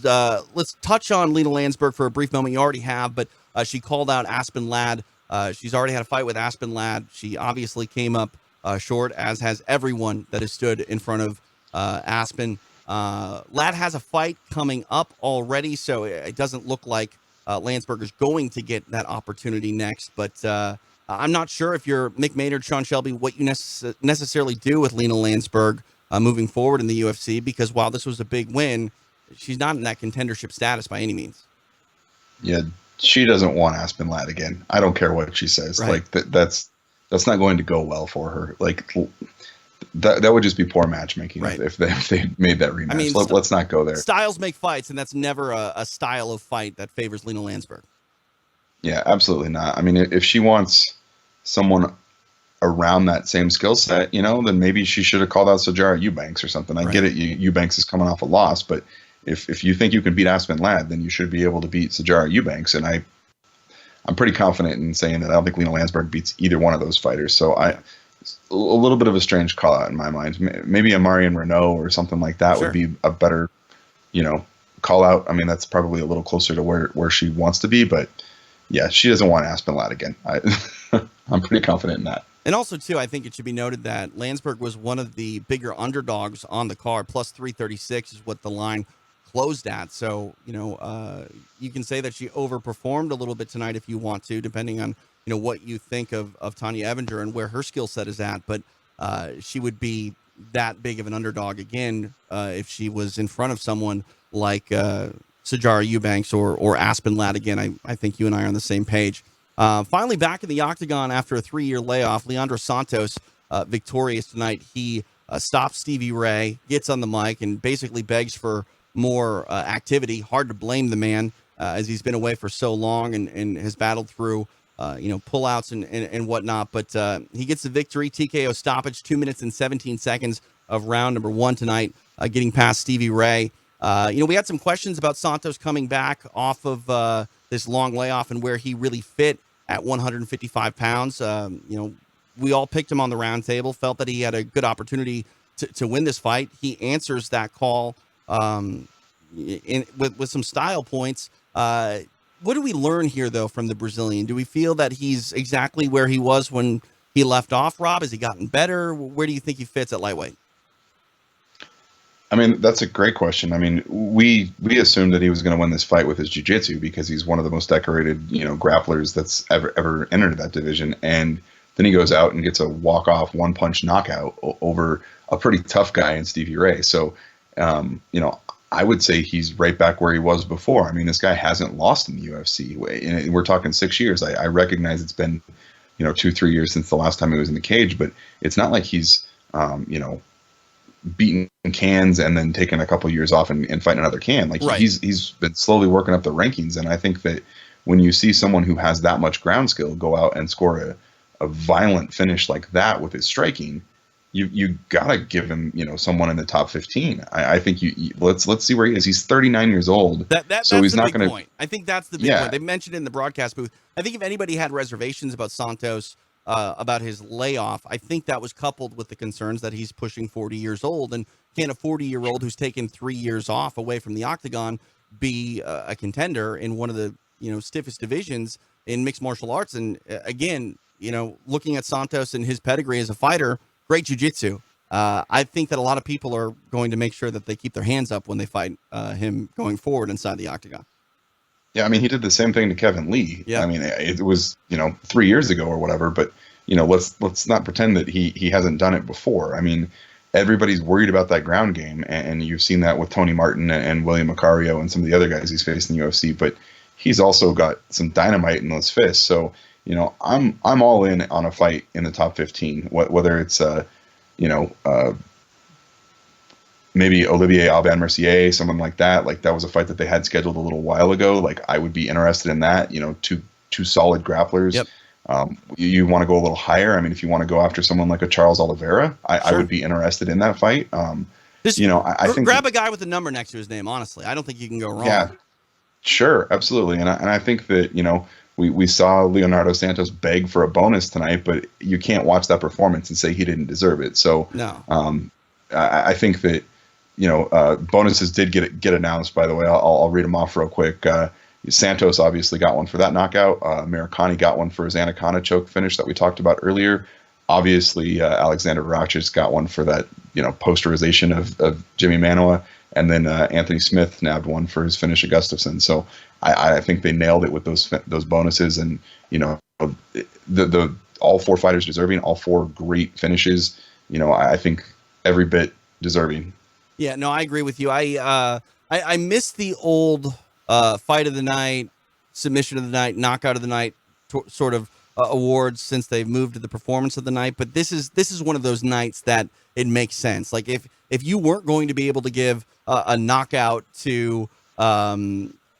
[SPEAKER 2] touch on Lina Länsberg for a brief moment. You already have, but she called out Aspen Ladd. She's already had a fight with Aspen Ladd. She obviously came up short, as has everyone that has stood in front of Aspen. Ladd has a fight coming up already, so it doesn't look like Länsberg is going to get that opportunity next, but I'm not sure, if you're Mick Maynard, Sean Shelby, what you necessarily do with Lina Länsberg moving forward in the UFC, because while this was a big win, she's not in that contendership status by any means.
[SPEAKER 3] Yeah, she doesn't want Aspen Ladd again. I don't care what she says.
[SPEAKER 2] Right.
[SPEAKER 3] Like that's not going to go well for her. Like that would just be poor matchmaking, right, if they made that rematch. I mean, let's not go there.
[SPEAKER 2] Styles make fights, and that's never a style of fight that favors Lina Länsberg. Yeah,
[SPEAKER 3] absolutely not. I mean, if she wants someone around that same skill set, then maybe she should have called out Sijara Eubanks or something. I get it. Eubanks is coming off a loss, but if you think you can beat Aspen Ladd, then you should be able to beat Sijara Eubanks. And I'm pretty confident in saying that I don't think Lina Länsberg beats either one of those fighters. So a little bit of a strange call out in my mind. Maybe a Marion Renault or something like that would be a better, call out. I mean, that's probably a little closer to where she wants to be, but yeah, she doesn't want Aspen Ladd again. I'm pretty confident in that.
[SPEAKER 2] And also, too, I think it should be noted that Länsberg was one of the bigger underdogs on the card. Plus 336 is what the line closed at. So, you can say that she overperformed a little bit tonight if you want to, depending on, what you think of Tanya Evinger and where her skill set is at. But she would be that big of an underdog again if she was in front of someone like Sijara Eubanks or Aspen Ladd again. I think you and I are on the same page. Finally back in the octagon after a 3-year layoff, Leonardo Santos victorious tonight. He stops Stevie Ray, gets on the mic, and basically begs for more activity. Hard to blame the man as he's been away for so long and has battled through pullouts and whatnot. But he gets the victory, TKO stoppage, 2 minutes and 17 seconds of round number 1 tonight, getting past Stevie Ray. We had some questions about Santos coming back off of this long layoff and where he really fit at 155 pounds. We all picked him on the round table, felt that he had a good opportunity to win this fight. He answers that call with some style points. What do we learn here, though, from the Brazilian? Do we feel that he's exactly where he was when he left off, Rob? Has he gotten better? Where do you think he fits at lightweight?
[SPEAKER 3] I mean, that's a great question. I mean, we assumed that he was going to win this fight with his jiu-jitsu because he's one of the most decorated, grapplers that's ever entered that division. And then he goes out and gets a walk-off one-punch knockout over a pretty tough guy in Stevie Ray. So, I would say he's right back where he was before. I mean, this guy hasn't lost in the UFC. And we're talking 6 years. I recognize it's been, 2-3 years since the last time he was in the cage, but it's not like he's, beating cans and then taking a couple of years off and fighting another can. Like right. He's been slowly working up the rankings. And I think that when you see someone who has that much ground skill go out and score a violent finish like that with his striking, you gotta give him, someone in the top 15. I think let's see where he is. He's 39 years old.
[SPEAKER 2] That's
[SPEAKER 3] so he's
[SPEAKER 2] the
[SPEAKER 3] not
[SPEAKER 2] big
[SPEAKER 3] going to.
[SPEAKER 2] point. I think that's the big
[SPEAKER 3] Yeah.
[SPEAKER 2] point. They mentioned it in the broadcast booth. I think if anybody had reservations about Santos, about his layoff, I think that was coupled with the concerns that he's pushing 40 years old, and can a 40-year-old who's taken 3 years off away from the octagon be a contender in one of the stiffest divisions in mixed martial arts? And again, looking at Santos and his pedigree as a fighter, great jiu-jitsu. I think that a lot of people are going to make sure that they keep their hands up when they fight him going forward inside the octagon.
[SPEAKER 3] Yeah, I mean, he did the same thing to Kevin Lee.
[SPEAKER 2] Yeah.
[SPEAKER 3] I mean, it was 3 years ago or whatever, but let's not pretend that he hasn't done it before. I mean, everybody's worried about that ground game, and you've seen that with Tony Martin and William Macario and some of the other guys he's faced in the UFC. But he's also got some dynamite in those fists. So I'm all in on a fight in the top 15, whether it's maybe Olivier Aubin-Mercier, someone like that. Like, that was a fight that they had scheduled a little while ago. Like, I would be interested in that. Two solid grapplers.
[SPEAKER 2] Yep.
[SPEAKER 3] You want to go a little higher. I mean, if you want to go after someone like a Charles Oliveira, I would be interested in that fight. I think
[SPEAKER 2] grab a guy with a number next to his name. Honestly, I don't think you can go wrong.
[SPEAKER 3] Yeah, sure, absolutely. And I think that we saw Leonardo Santos beg for a bonus tonight, but you can't watch that performance and say he didn't deserve it. So
[SPEAKER 2] no,
[SPEAKER 3] I think that bonuses did get announced. By the way, I'll read them off real quick. Santos obviously got one for that knockout. Amirkhani got one for his Anaconda choke finish that we talked about earlier. Obviously, Alexander Rakić got one for that posterization of Jimmy Manoa, and then Anthony Smith nabbed one for his finish at Gustafsson. So I think they nailed it with those bonuses, and the all four fighters deserving, all four great finishes. I think every bit deserving.
[SPEAKER 2] Yeah, no, I agree with you. I miss the old fight of the night, submission of the night, knockout of the night sort of awards since they've moved to the performance of the night. But this is one of those nights that it makes sense. Like, if you weren't going to be able to give a knockout to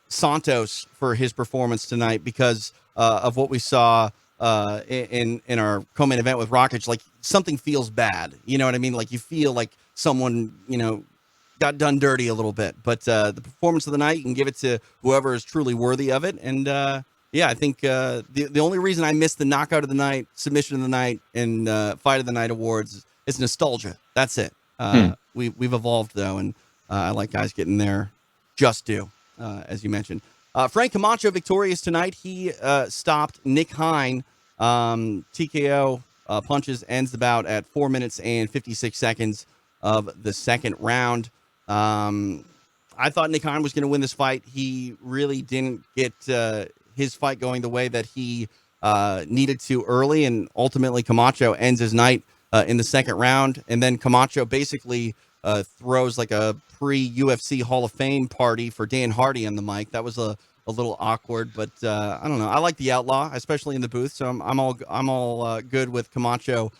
[SPEAKER 2] Santos for his performance tonight because of what we saw in our co-main event with Rakić, like, something feels bad. You know what I mean? Like, you feel like someone, got done dirty a little bit. But the performance of the night, you can give it to whoever is truly worthy of it. And I think the only reason I missed the knockout of the night, submission of the night, and fight of the night awards is nostalgia. That's it. We've evolved, though, and I like guys getting there just due, as you mentioned. Frank Camacho victorious tonight. He stopped Nick Hein. TKO punches, ends the bout at 4 minutes and 56 seconds of the second round. I thought Nick Hein was going to win this fight. He really didn't get his fight going the way that he needed to early, and ultimately Camacho ends his night in the second round. And then Camacho basically throws like a pre-UFC Hall of Fame party for Dan Hardy on the mic. That was a little awkward, but I don't know. I like the Outlaw, especially in the booth. So I'm all good with Camacho,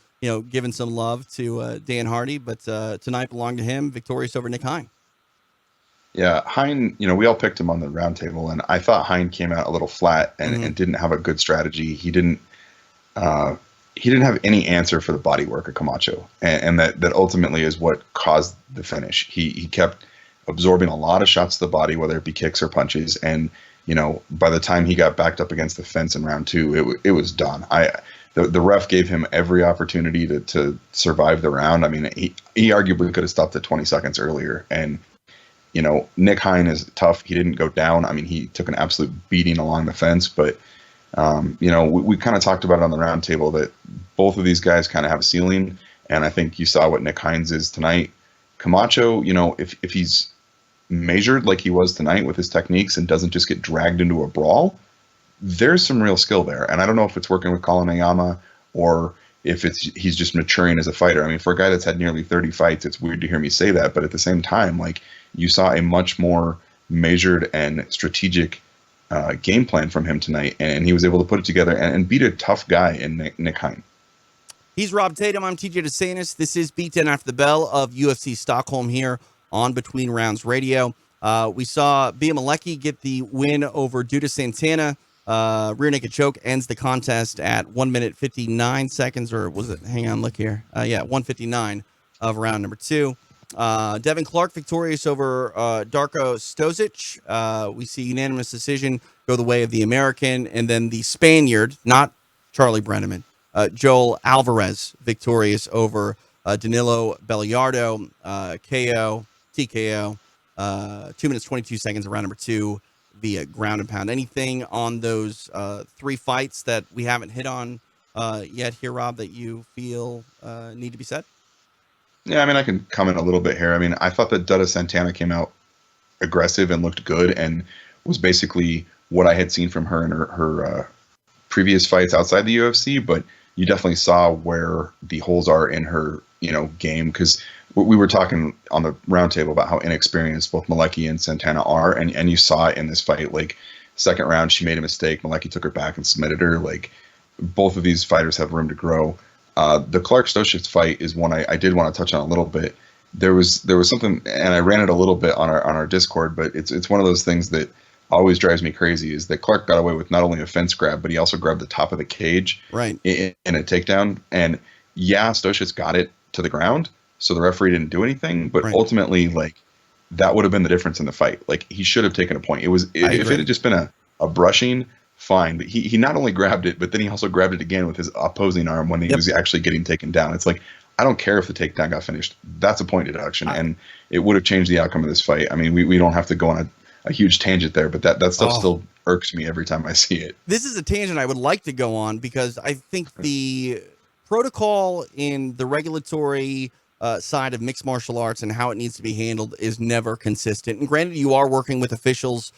[SPEAKER 2] giving some love to Dan Hardy. But tonight belonged to him, victorious over Nick Hein.
[SPEAKER 3] Yeah, Hein, we all picked him on the round table, and I thought Hein came out a little flat and didn't have a good strategy. He didn't have any answer for the body work of Camacho, and that ultimately is what caused the finish. He kept absorbing a lot of shots to the body, whether it be kicks or punches, and by the time he got backed up against the fence in round two, it was done. The ref gave him every opportunity to survive the round. I mean, he arguably could have stopped at 20 seconds earlier, and Nick Hein is tough. He didn't go down. I mean, he took an absolute beating along the fence, but we kind of talked about it on the round table that both of these guys kind of have a ceiling, and I think you saw what Nick Hein's is tonight. Camacho, if he's measured like he was tonight with his techniques and doesn't just get dragged into a brawl, there's some real skill there. And I don't know if it's working with Colin Ayama or if he's just maturing as a fighter. I mean, for a guy that's had nearly 30 fights, it's weird to hear me say that, but at the same time, like, you saw a much more measured and strategic game plan from him tonight, and he was able to put it together and beat a tough guy in Nick Hein.
[SPEAKER 2] He's Rob Tatum. I'm TJ DeSantis. This is Beatdown After the Bell of UFC Stockholm here on Between Rounds Radio. We saw Bia Malecki get the win over Duda Santana. Rear naked choke ends the contest at 1 minute 59 seconds, or was it? Hang on, look here. 1:59 of round number 2. Devin Clark victorious over Darko Stosic. We see unanimous decision go the way of the American, and then the Spaniard, not Charlie Brenneman, Joel Alvarez victorious over Danilo Belliardo, TKO, 2 minutes 22 seconds of round number 2 via ground and pound. Anything on those 3 fights that we haven't hit on yet here, Rob, that you feel need to be said?
[SPEAKER 3] Yeah, I mean, I can comment a little bit here. I mean, I thought that Dutta Santana came out aggressive and looked good and was basically what I had seen from her in her previous fights outside the UFC, but you definitely saw where the holes are in her, game, because we were talking on the roundtable about how inexperienced both Malecki and Santana are, and you saw it in this fight. Like, second round, she made a mistake. Malecki took her back and submitted her. Like, both of these fighters have room to grow. The Clark Stosic fight is one I did want to touch on a little bit. There was something, and I ran it a little bit on our Discord, but it's one of those things that always drives me crazy, is that Clark got away with not only a fence grab, but he also grabbed the top of the cage
[SPEAKER 2] right
[SPEAKER 3] in a takedown. And yeah, Stosic got it to the ground, so the referee didn't do anything, but ultimately, like, that would have been the difference in the fight. Like, he should have taken a point. If it had just been a brushing, fine, but he not only grabbed it, but then he also grabbed it again with his opposing arm when he was actually getting taken down. It's like, I don't care if the takedown got finished. That's a point deduction, and it would have changed the outcome of this fight. I mean, we don't have to go on a huge tangent there, but that stuff still irks me every time I see it.
[SPEAKER 2] This is a tangent I would like to go on, because I think the protocol in the regulatory side of mixed martial arts and how it needs to be handled is never consistent. And granted, you are working with officials,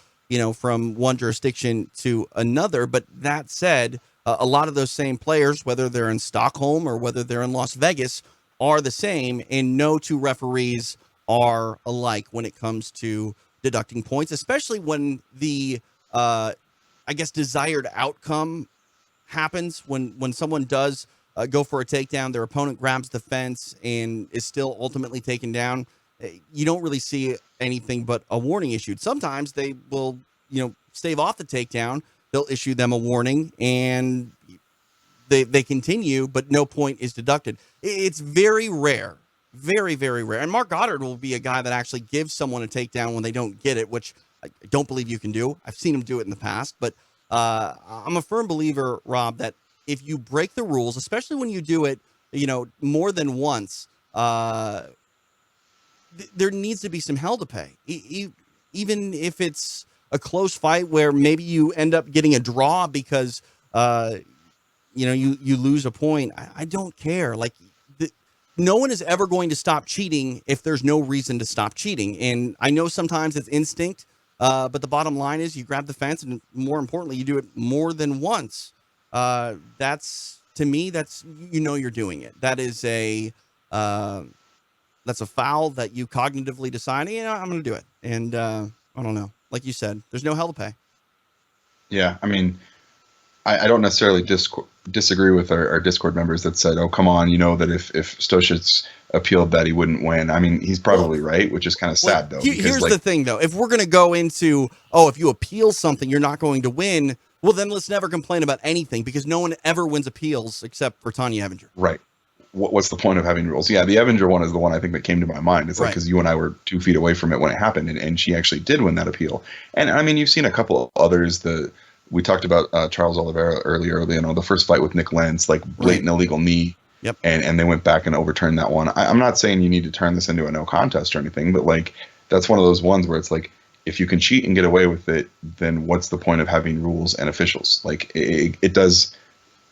[SPEAKER 2] from one jurisdiction to another. But that said, a lot of those same players, whether they're in Stockholm or whether they're in Las Vegas, are the same, and no two referees are alike when it comes to deducting points, especially when the, desired outcome happens when someone does go for a takedown, their opponent grabs the fence and is still ultimately taken down. You don't really see anything but a warning issued. Sometimes they will, stave off the takedown. They'll issue them a warning and they continue, but no point is deducted. It's very rare, very, very rare. And Mark Goddard will be a guy that actually gives someone a takedown when they don't get it, which I don't believe you can do. I've seen him do it in the past, but I'm a firm believer, Rob, that if you break the rules, especially when you do it, more than once, there needs to be some hell to pay. Even if it's a close fight where maybe you end up getting a draw because, you lose a point. I don't care. Like, no one is ever going to stop cheating if there's no reason to stop cheating. And I know sometimes it's instinct, but the bottom line is you grab the fence, and more importantly, you do it more than once. That's, to me, you're doing it. That is that's a foul that you cognitively decide, I'm going to do it. And I don't know. Like you said, there's no hell to pay.
[SPEAKER 3] Yeah, I mean, I don't necessarily disagree with our Discord members that said, oh, come on, that if Stosic appealed that, he wouldn't win. I mean, he's probably right, which is kind of sad, though.
[SPEAKER 2] Here's the thing, though. If we're going to go into, if you appeal something, you're not going to win, well, then let's never complain about anything, because no one ever wins appeals except for Tanya Evinger.
[SPEAKER 3] Right. What's the point of having rules? Yeah, the Evinger one is the one I think that came to my mind. It's like, because you and I were 2 feet away from it when it happened, and she actually did win that appeal. And I mean, you've seen a couple of others. We talked about Charles Oliveira earlier. The first fight with Nick Lentz, like blatant illegal knee.
[SPEAKER 2] Yep.
[SPEAKER 3] And they went back and overturned that one. I'm not saying you need to turn this into a no contest or anything, but like, that's one of those ones where it's like, if you can cheat and get away with it, then what's the point of having rules and officials? Like, it does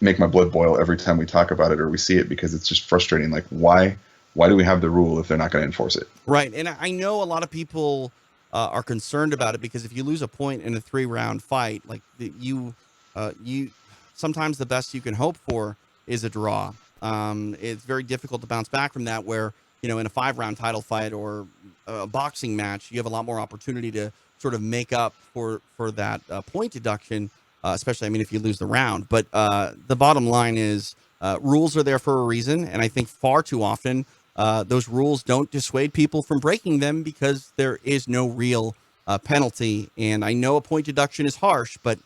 [SPEAKER 3] make my blood boil every time we talk about it or we see it, because it's just frustrating. Like, why do we have the rule if they're not going to enforce it?
[SPEAKER 2] Right. And I know a lot of people are concerned about it, because if you lose a point in a 3-round fight, like you sometimes the best you can hope for is a draw. It's very difficult to bounce back from that, where, in a 5-round title fight or a boxing match, you have a lot more opportunity to sort of make up for that point deduction, especially, if you lose the round. But the bottom line is rules are there for a reason. And I think far too often those rules don't dissuade people from breaking them, because there is no real penalty. And I know a point deduction is harsh, but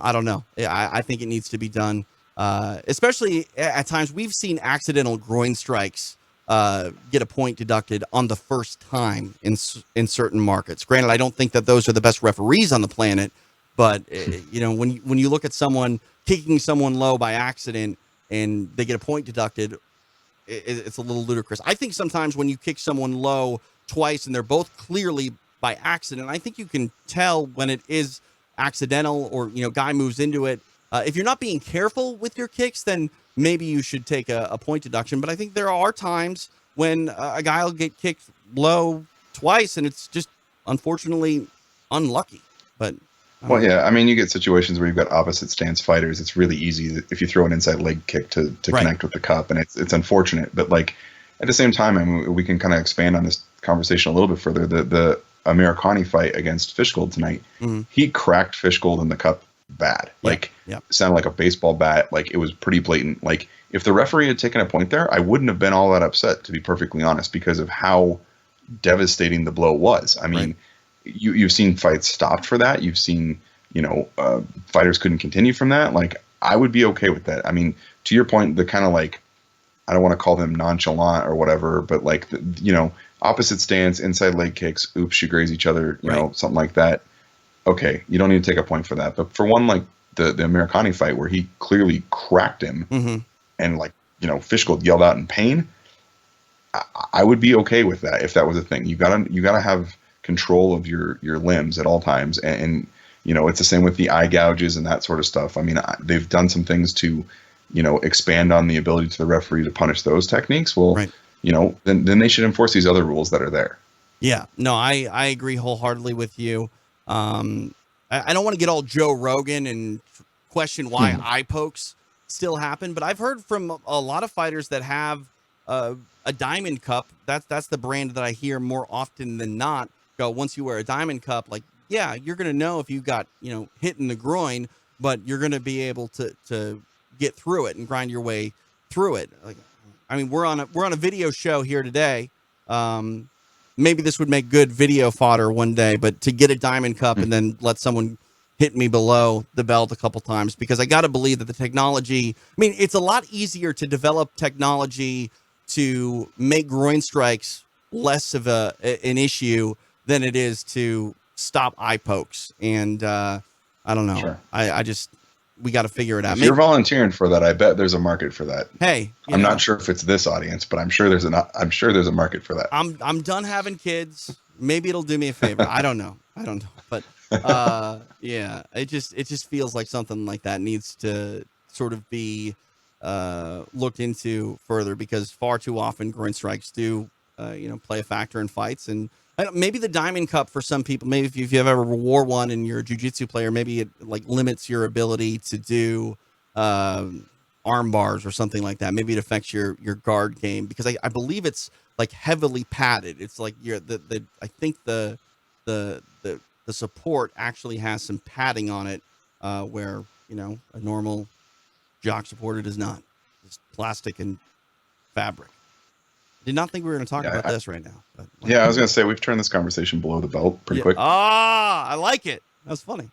[SPEAKER 2] I don't know. I think it needs to be done, especially at times. We've seen accidental groin strikes get a point deducted on the first time in certain markets. Granted, I don't think that those are the best referees on the planet, but when you look at someone kicking someone low by accident and they get a point deducted, it's a little ludicrous. I think sometimes when you kick someone low twice and they're both clearly by accident, I think you can tell when it is accidental or guy moves into it. If you're not being careful with your kicks, then maybe you should take a point deduction. But I think there are times when a guy will get kicked low twice and it's just unfortunately unlucky. But
[SPEAKER 3] well, yeah, I mean, you get situations where you've got opposite stance fighters. It's really easy if you throw an inside leg kick to
[SPEAKER 2] Right.
[SPEAKER 3] connect with the cup, and it's unfortunate. But like at the same time, I mean, we can kind of expand on this conversation a little bit further. The Amirkhani fight against Fishgold tonight, he cracked Fishgold in the cup bad. Like sounded like a baseball bat. Like it was pretty blatant. Like if the referee had taken a point there, I wouldn't have been all that upset, to be perfectly honest, because of how devastating the blow was. I mean. Right. You've seen fights stopped for that. You've seen, fighters couldn't continue from that. Like, I would be okay with that. I mean, to your point, the kind of like, I don't want to call them nonchalant or whatever, but like, opposite stance, inside leg kicks, oops, you graze each other, you know, something like that. Okay, you don't need to take a point for that. But for one like the Amirkhani fight where he clearly cracked him and like, Fishgold yelled out in pain, I would be okay with that if that was a thing. You gotta have control of your limbs at all times, and it's the same with the eye gouges and that sort of stuff. I mean, they've done some things to expand on the ability to the referee to punish those techniques. Well, then they should enforce these other rules that are there.
[SPEAKER 2] Yeah, no, I agree wholeheartedly with you. I don't want to get all Joe Rogan and question why eye pokes still happen, but I've heard from a lot of fighters that have a diamond cup. That's the brand that I hear more often than not. Once you wear a diamond cup, like, yeah, you're going to know if you got, hit in the groin, but you're going to be able to get through it and grind your way through it. Like, I mean, we're on a video show here today. Maybe this would make good video fodder one day, but to get a diamond cup and then let someone hit me below the belt a couple times, because I got to believe that the technology, I mean, it's a lot easier to develop technology to make groin strikes less of an issue than it is to stop eye pokes. And I don't know. Sure. I just, we got to figure it out.
[SPEAKER 3] If you're volunteering for that, I bet there's a market for that.
[SPEAKER 2] Hey,
[SPEAKER 3] I'm not sure if it's this audience, but I'm sure there's a market for that.
[SPEAKER 2] I'm done having kids. Maybe it'll do me a favor. I don't know. But yeah, it just feels like something like that needs to sort of be looked into further, because far too often groin strikes do play a factor in fights. And maybe the diamond cup for some people, maybe if you've ever wore one and you're a jiu-jitsu player, maybe it like limits your ability to do arm bars or something like that. Maybe it affects your guard game, because I believe it's like heavily padded. It's like I think the support actually has some padding on it, where a normal jock supporter does not. It's plastic and fabric. Did not think we were going to talk about this right now. But,
[SPEAKER 3] I was going to say, we've turned this conversation below the belt pretty quick.
[SPEAKER 2] I like it. That's funny.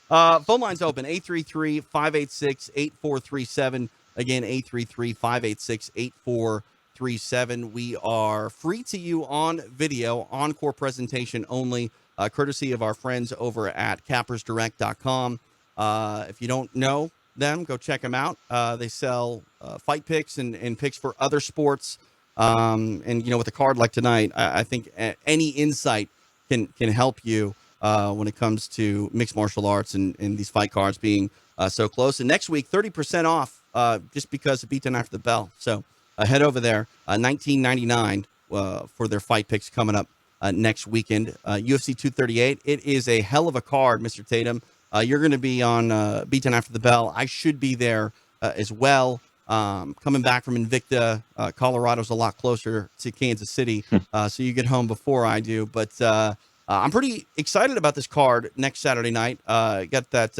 [SPEAKER 2] Phone line's open, 833-586-8437. Again, 833-586-8437. We are free to you on video, encore presentation only, courtesy of our friends over at cappersdirect.com. If you don't know them, go check them out. They sell fight picks and picks for other sports. And with a card like tonight, I think any insight can help you when it comes to mixed martial arts and these fight cards being so close. And next week, 30% off just because of Beatdown After the Bell. So head over there, $19.99 for their fight picks coming up next weekend. UFC 238. It is a hell of a card, Mr. Tatum. You're going to be on Beatdown After the Bell. I should be there as well. Coming back from Invicta, Colorado's a lot closer to Kansas City, so you get home before I do. But I'm pretty excited about this card next Saturday night. Got that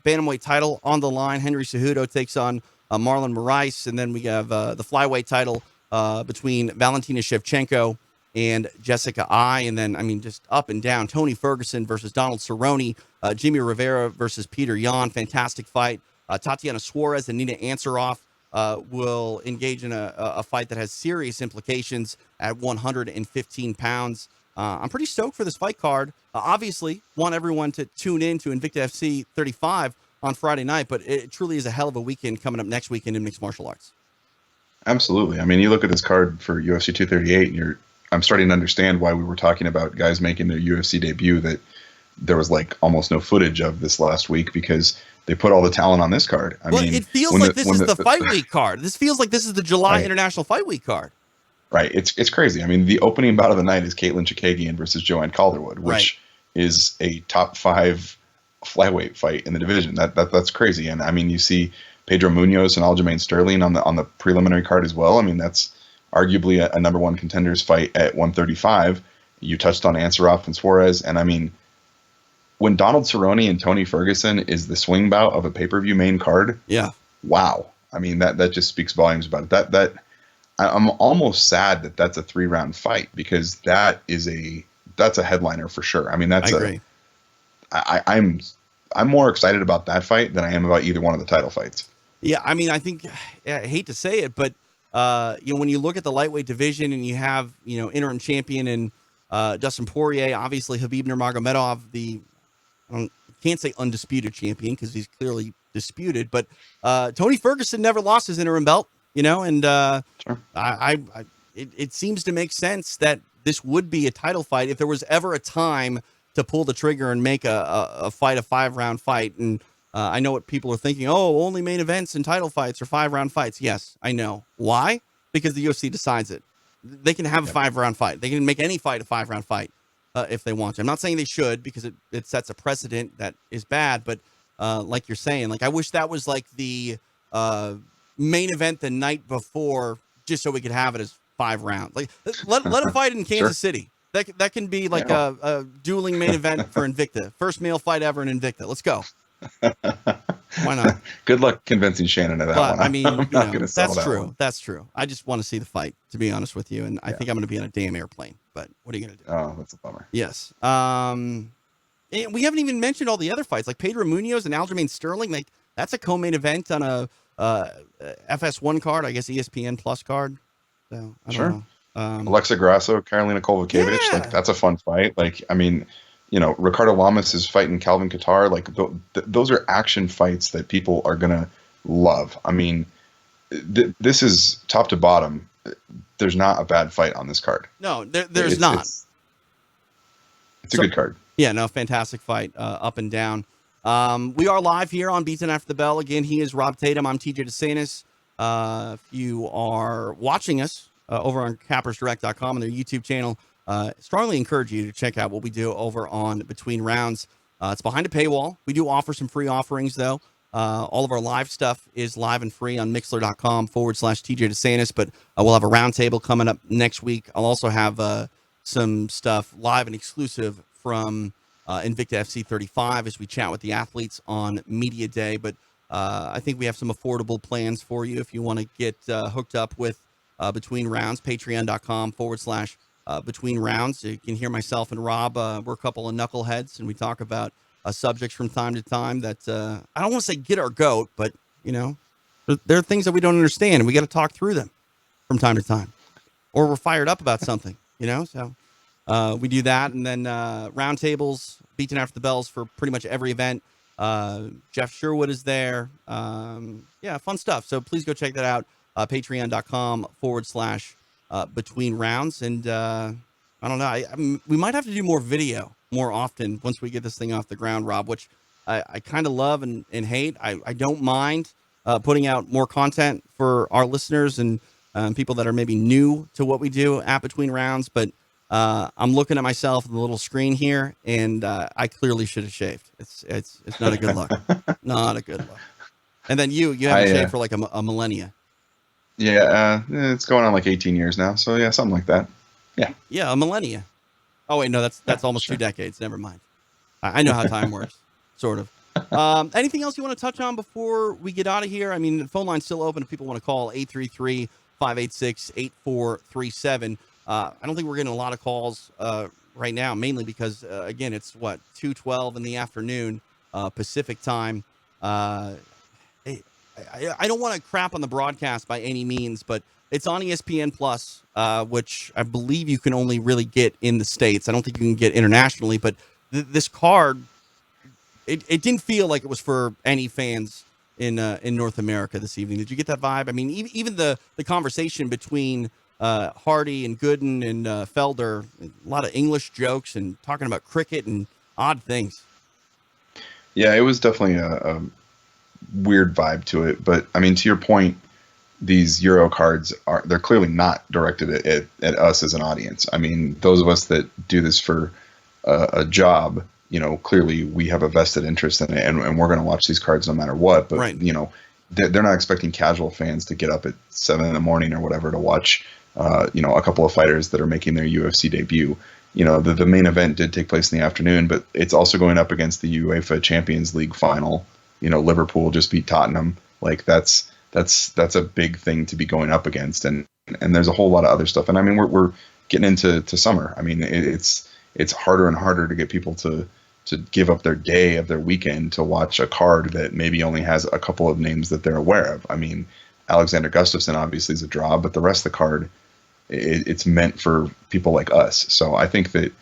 [SPEAKER 2] bantamweight title on the line. Henry Cejudo takes on Marlon Moraes, and then we have the flyweight title between Valentina Shevchenko and Jessica Ai. And then, I mean, just up and down. Tony Ferguson versus Donald Cerrone. Jimmy Rivera versus Peter Yan. Fantastic fight. Tatiana Suarez and Nina Ansaroff will engage in a fight that has serious implications at 115 pounds. I'm pretty stoked for this fight card. Obviously, want everyone to tune in to Invicta FC 35 on Friday night, but it truly is a hell of a weekend coming up next weekend in mixed martial arts.
[SPEAKER 3] Absolutely. I mean, you look at this card for UFC 238, and I'm starting to understand why we were talking about guys making their UFC debut that there was like almost no footage of this last week because they put all the talent on this card. I mean,
[SPEAKER 2] it feels like this is the fight week card. This feels like this is the July International Fight Week card.
[SPEAKER 3] Right. It's crazy. I mean, the opening bout of the night is Caitlin Chikagian versus Joanne Calderwood, which is a top 5 flyweight fight in the division. That's crazy. And I mean, you see Pedro Munoz and Aljamain Sterling on the preliminary card as well. I mean, that's arguably a number 1 contenders fight at 135. You touched on Ansaroff and Suarez, and I mean, when Donald Cerrone and Tony Ferguson is the swing bout of a pay-per-view main card, wow. I mean, that just speaks volumes about it. That I'm almost sad that that's a 3-round fight because that's a headliner for sure. I mean, I agree. I'm more excited about that fight than I am about either one of the title fights.
[SPEAKER 2] Yeah, I mean, I think I hate to say it, but when you look at the lightweight division and you have interim champion and Dustin Poirier, obviously Khabib Nurmagomedov, I can't say undisputed champion because he's clearly disputed, but Tony Ferguson never lost his interim belt, and
[SPEAKER 3] sure.
[SPEAKER 2] It seems to make sense that this would be a title fight if there was ever a time to pull the trigger and make a fight a 5-round fight. And I know what people are thinking. Oh, only main events and title fights are 5-round fights. Yes, I know. Why? Because the UFC decides it. They can have a 5-round fight. They can make any fight a 5-round fight if they want to. I'm not saying they should because it sets a precedent that is bad. But like you're saying, like I wish that was like the main event the night before, just so we could have it as 5 rounds. Like let a fight in Kansas City. That can be like a dueling main event for Invicta. First male fight ever in Invicta. Let's go. Why not?
[SPEAKER 3] Good luck convincing Shannon of that one.
[SPEAKER 2] I mean, that's true. That's true. I just want to see the fight, to be honest with you. And I think I'm going to be on a damn airplane. But what are you going to do?
[SPEAKER 3] Oh, that's a bummer.
[SPEAKER 2] Yes. And we haven't even mentioned all the other fights, like Pedro Munoz and Aljamain Sterling. Like that's a co-main event on a FS1 card, I guess ESPN Plus card. So I don't know.
[SPEAKER 3] Alexa Grasso, Karolina Kovacevic, like that's a fun fight. Like, I mean, Ricardo Lamas is fighting Calvin Kattar. Like those are action fights that people are gonna love. I mean, this is top to bottom. There's not a bad fight on this card.
[SPEAKER 2] No, there's not.
[SPEAKER 3] It's a good card.
[SPEAKER 2] Yeah, no, fantastic fight, up and down. We are live here on Beaten After the Bell. Again, he is Rob Tatum. I'm TJ DeSantis. If you are watching us over on cappersdirect.com and their YouTube channel, strongly encourage you to check out what we do over on Between Rounds. It's behind a paywall. We do offer some free offerings, though. All of our live stuff is live and free on mixler.com/TJ DeSantis, but we'll have a roundtable coming up next week. I'll also have some stuff live and exclusive from Invicta FC 35 as we chat with the athletes on Media Day. But I think we have some affordable plans for you if you want to get hooked up with Between Rounds, patreon.com/Between Rounds. You can hear myself and Rob. We're a couple of knuckleheads, and we talk about subjects from time to time that I don't want to say get our goat, but, there are things that we don't understand, and we got to talk through them from time to time. Or we're fired up about something, So we do that, and then roundtables, Beaten After the Bells for pretty much every event. Jeff Sherwood is there. Fun stuff. So please go check that out. Patreon.com/Between Rounds. And I don't know. We might have to do more video more often once we get this thing off the ground, Rob, which I kind of love and hate. I don't mind putting out more content for our listeners and people that are maybe new to what we do at Between Rounds. But I'm looking at myself on the little screen here, and I clearly should have shaved. It's not a good look. Not a good look. And then you haven't shaved for like a millennia.
[SPEAKER 3] Yeah, it's going on like 18 years now. So yeah, something like that. Yeah.
[SPEAKER 2] Yeah, a millennia. Oh wait, no, that's almost 2 decades. Never mind. I know how time works, sort of. Anything else you want to touch on before we get out of here? I mean, the phone line's still open if people want to call 833-586-8437. I don't think we're getting a lot of calls right now, mainly because, again, it's 2:12 in the afternoon Pacific time. I, I don't want to crap on the broadcast by any means, but it's on ESPN Plus, which I believe you can only really get in the States. I don't think you can get internationally, but this card, it didn't feel like it was for any fans in North America this evening. Did you get that vibe? I mean, even the conversation between Hardy and Gooden and Felder, a lot of English jokes and talking about cricket and odd things.
[SPEAKER 3] Yeah, it was definitely a weird vibe to it. But I mean, to your point, these Euro cards they're clearly not directed at us as an audience. I mean, those of us that do this for a job, clearly we have a vested interest in it, and we're going to watch these cards no matter what. But
[SPEAKER 2] right.
[SPEAKER 3] They're not expecting casual fans to get up at 7 a.m. or whatever to watch a couple of fighters that are making their UFC debut. The main event did take place in the afternoon, but it's also going up against the UEFA Champions League final. Liverpool just beat Tottenham. Like that's a big thing to be going up against, and there's a whole lot of other stuff. And I mean, we're getting into summer. I mean, it's harder and harder to get people to give up their day of their weekend to watch a card that maybe only has a couple of names that they're aware of. I mean, Alexander Gustafsson obviously is a draw, but the rest of the card, it's meant for people like us. So I think that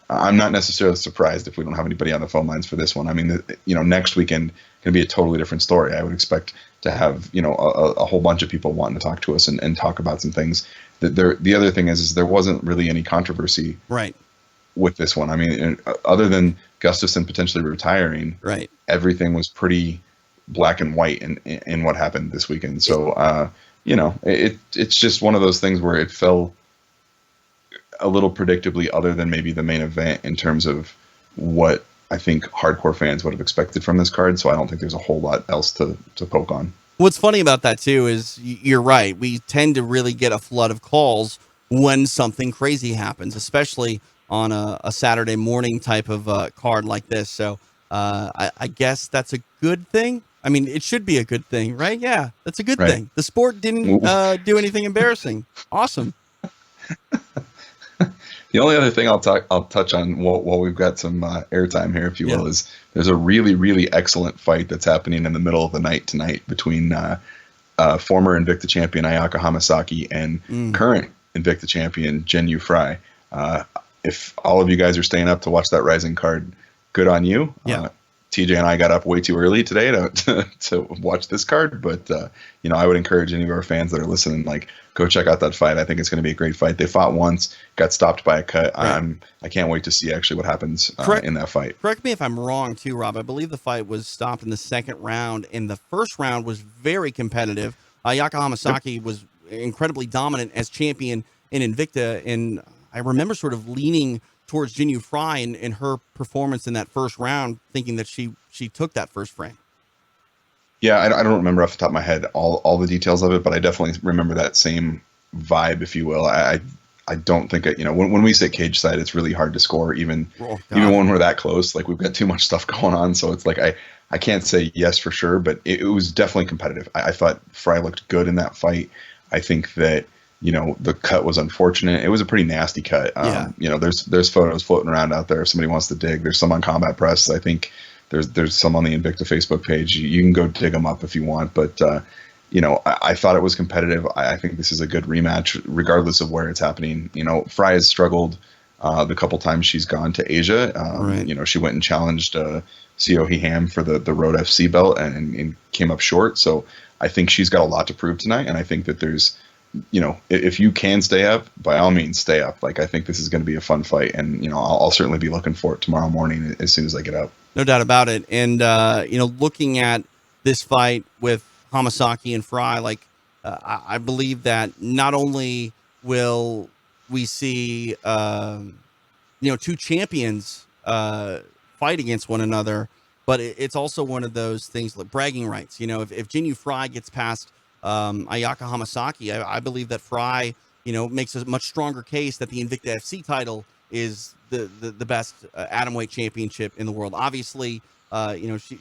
[SPEAKER 3] I'm not necessarily surprised if we don't have anybody on the phone lines for this one. I mean, next weekend going to be a totally different story. I would expect to have, a whole bunch of people wanting to talk to us and talk about some things. The other thing is there wasn't really any controversy
[SPEAKER 2] right
[SPEAKER 3] with this one. I mean, other than Gustafsson potentially retiring,
[SPEAKER 2] right,
[SPEAKER 3] everything was pretty black and white in what happened this weekend. So, it's just one of those things where it fell a little predictably, other than maybe the main event, in terms of what I think hardcore fans would have expected from this card. So I don't think there's a whole lot else to poke on.
[SPEAKER 2] What's funny about that too is you're right. We tend to really get a flood of calls when something crazy happens, especially on a Saturday morning type of card like this. So I guess that's a good thing. I mean, it should be a good thing, right? Yeah, that's a good thing. The sport didn't do anything embarrassing. Awesome.
[SPEAKER 3] The only other thing I'll touch on while we've got some airtime here, if you will, is there's a really, really excellent fight that's happening in the middle of the night tonight between former Invicta champion Ayaka Hamasaki and current Invicta champion Jin Fry. If all of you guys are staying up to watch that Rising card, good on you.
[SPEAKER 2] Yeah.
[SPEAKER 3] TJ and I got up way too early today to watch this card, but I would encourage any of our fans that are listening, go check out that fight. I think it's going to be a great fight. They fought once, got stopped by a cut. Right. I can't wait to see actually what happens in that fight.
[SPEAKER 2] Correct me if I'm wrong too, Rob. I believe the fight was stopped in the second round, and the first round was very competitive. Ayaka Hamasaki was incredibly dominant as champion in Invicta, and I remember sort of leaning towards Jin Fry in her performance in that first round, thinking that she took that first frame.
[SPEAKER 3] Yeah, I don't remember off the top of my head all the details of it, but I definitely remember that same vibe, if you will. I don't think when we say cage side, it's really hard to score even when we're that close. Like, we've got too much stuff going on, so it's like I can't say yes for sure, but it was definitely competitive. I thought Fry looked good in that fight. I think that the cut was unfortunate. It was a pretty nasty cut. There's photos floating around out there if somebody wants to dig. There's some on Combat Press. I think there's some on the Invicta Facebook page. You can go dig them up if you want. But, I thought it was competitive. I think this is a good rematch, regardless of where it's happening. Fry has struggled the couple times she's gone to Asia.
[SPEAKER 2] Right.
[SPEAKER 3] She went and challenged Seo Ham for the Road FC belt and came up short. So I think she's got a lot to prove tonight. And I think that there's, if you can stay up, by all means, stay up. I think this is going to be a fun fight, and I'll certainly be looking for it tomorrow morning as soon as I get up.
[SPEAKER 2] No doubt about it. And looking at this fight with Hamasaki and Fry, I believe that not only will we see two champions fight against one another, but it's also one of those things like bragging rights. If Jin Fry gets past Ayaka Hamasaki, I believe that Fry, makes a much stronger case that the Invicta FC title is the best atomweight championship in the world. Obviously,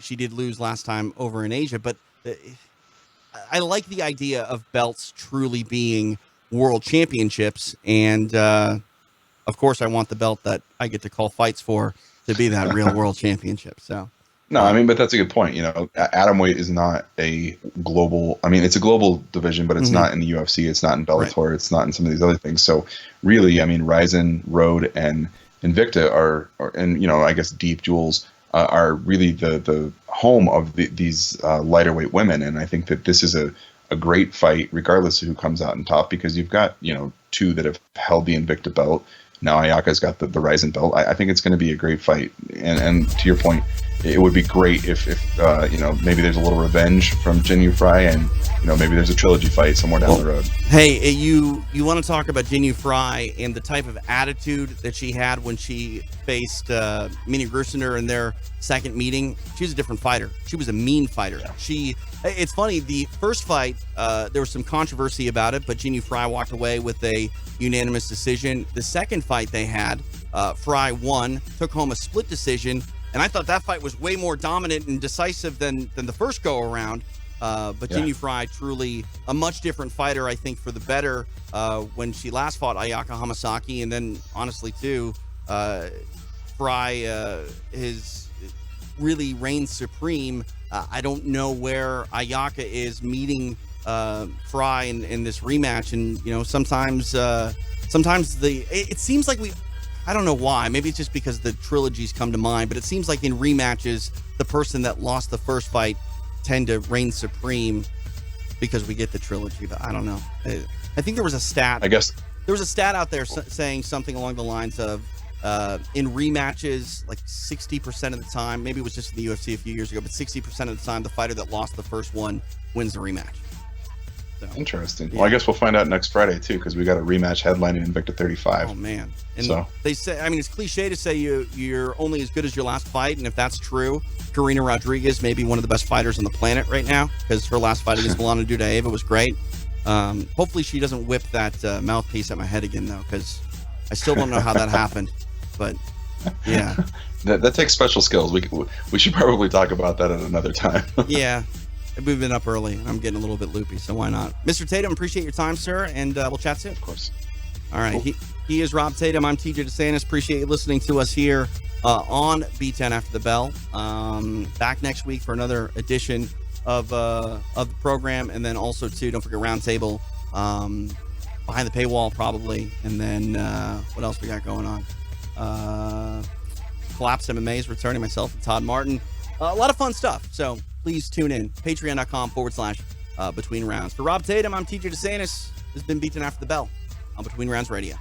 [SPEAKER 2] she did lose last time over in Asia, but I like the idea of belts truly being world championships. And, of course, I want the belt that I get to call fights for to be that real world championship. So.
[SPEAKER 3] No, I mean, but that's a good point. You know, atomweight is not a global. I mean, it's a global division, but it's not in the UFC. It's not in Bellator. Right. It's not in some of these other things. So, really, I mean, Rizin, Rode, and Invicta are and you know, I guess Deep Jewels are really the home of these lighter weight women. And I think that this is a great fight, regardless of who comes out on top, because you've got, you know, two that have held the Invicta belt. Now Ayaka's got the Rizin belt. I think it's going to be a great fight. And to your point, it would be great if you know, maybe there's a little revenge from Jinh Fry, and you know, maybe there's a trilogy fight somewhere down the road.
[SPEAKER 2] Hey, you want to talk about Jinh Fry and the type of attitude that she had when she faced Minnie Grusener in their second meeting? She was a different fighter. She was a mean fighter. Yeah. It's funny, the first fight, there was some controversy about it, but Jinh Fry walked away with a unanimous decision. The second fight they had, Fry won, took home a split decision, and I thought that fight was way more dominant and decisive than the first go-around. But Jinh Fry, truly a much different fighter, I think, for the better when she last fought Ayaka Hamasaki. And then, honestly, too, Fry has really reigned supreme. I don't know where Ayaka is meeting Fry in this rematch. And, you know, sometimes it seems like I don't know why. Maybe it's just because the trilogies come to mind, but it seems like in rematches, the person that lost the first fight tend to reign supreme because we get the trilogy. But I don't know. I think there was a stat.
[SPEAKER 3] I guess
[SPEAKER 2] there was a stat out there saying something along the lines of in rematches, like 60% of the time, maybe it was just in the UFC a few years ago, but 60% of the time, the fighter that lost the first one wins the rematch. So,
[SPEAKER 3] interesting. Yeah. Well, I guess we'll find out next Friday too, because we got a rematch headline in Invicta 35.
[SPEAKER 2] Oh man! And
[SPEAKER 3] so
[SPEAKER 2] they say, I mean, it's cliche to say you're only as good as your last fight, and if that's true, Karina Rodriguez may be one of the best fighters on the planet right now, because her last fight against Milana Dudaeva was great. Hopefully, she doesn't whip that mouthpiece at my head again, though, because I still don't know how that happened. But yeah,
[SPEAKER 3] that takes special skills. We should probably talk about that at another time.
[SPEAKER 2] Yeah. We've been up early, and I'm getting a little bit loopy, so why not? Mr. Tatum, appreciate your time, sir, and we'll chat soon.
[SPEAKER 3] Of course.
[SPEAKER 2] All right. Cool. He is Rob Tatum. I'm TJ DeSantis. Appreciate you listening to us here on B10 After the Bell. Back next week for another edition of the program, and then also, too, don't forget Roundtable behind the paywall, probably. And then what else we got going on? Collapse MMA is returning, myself and Todd Martin. A lot of fun stuff, so please tune in. Patreon.com/Between Rounds. For Rob Tatum, I'm TJ DeSantis. This has been Beaten After the Bell on Between Rounds Radio.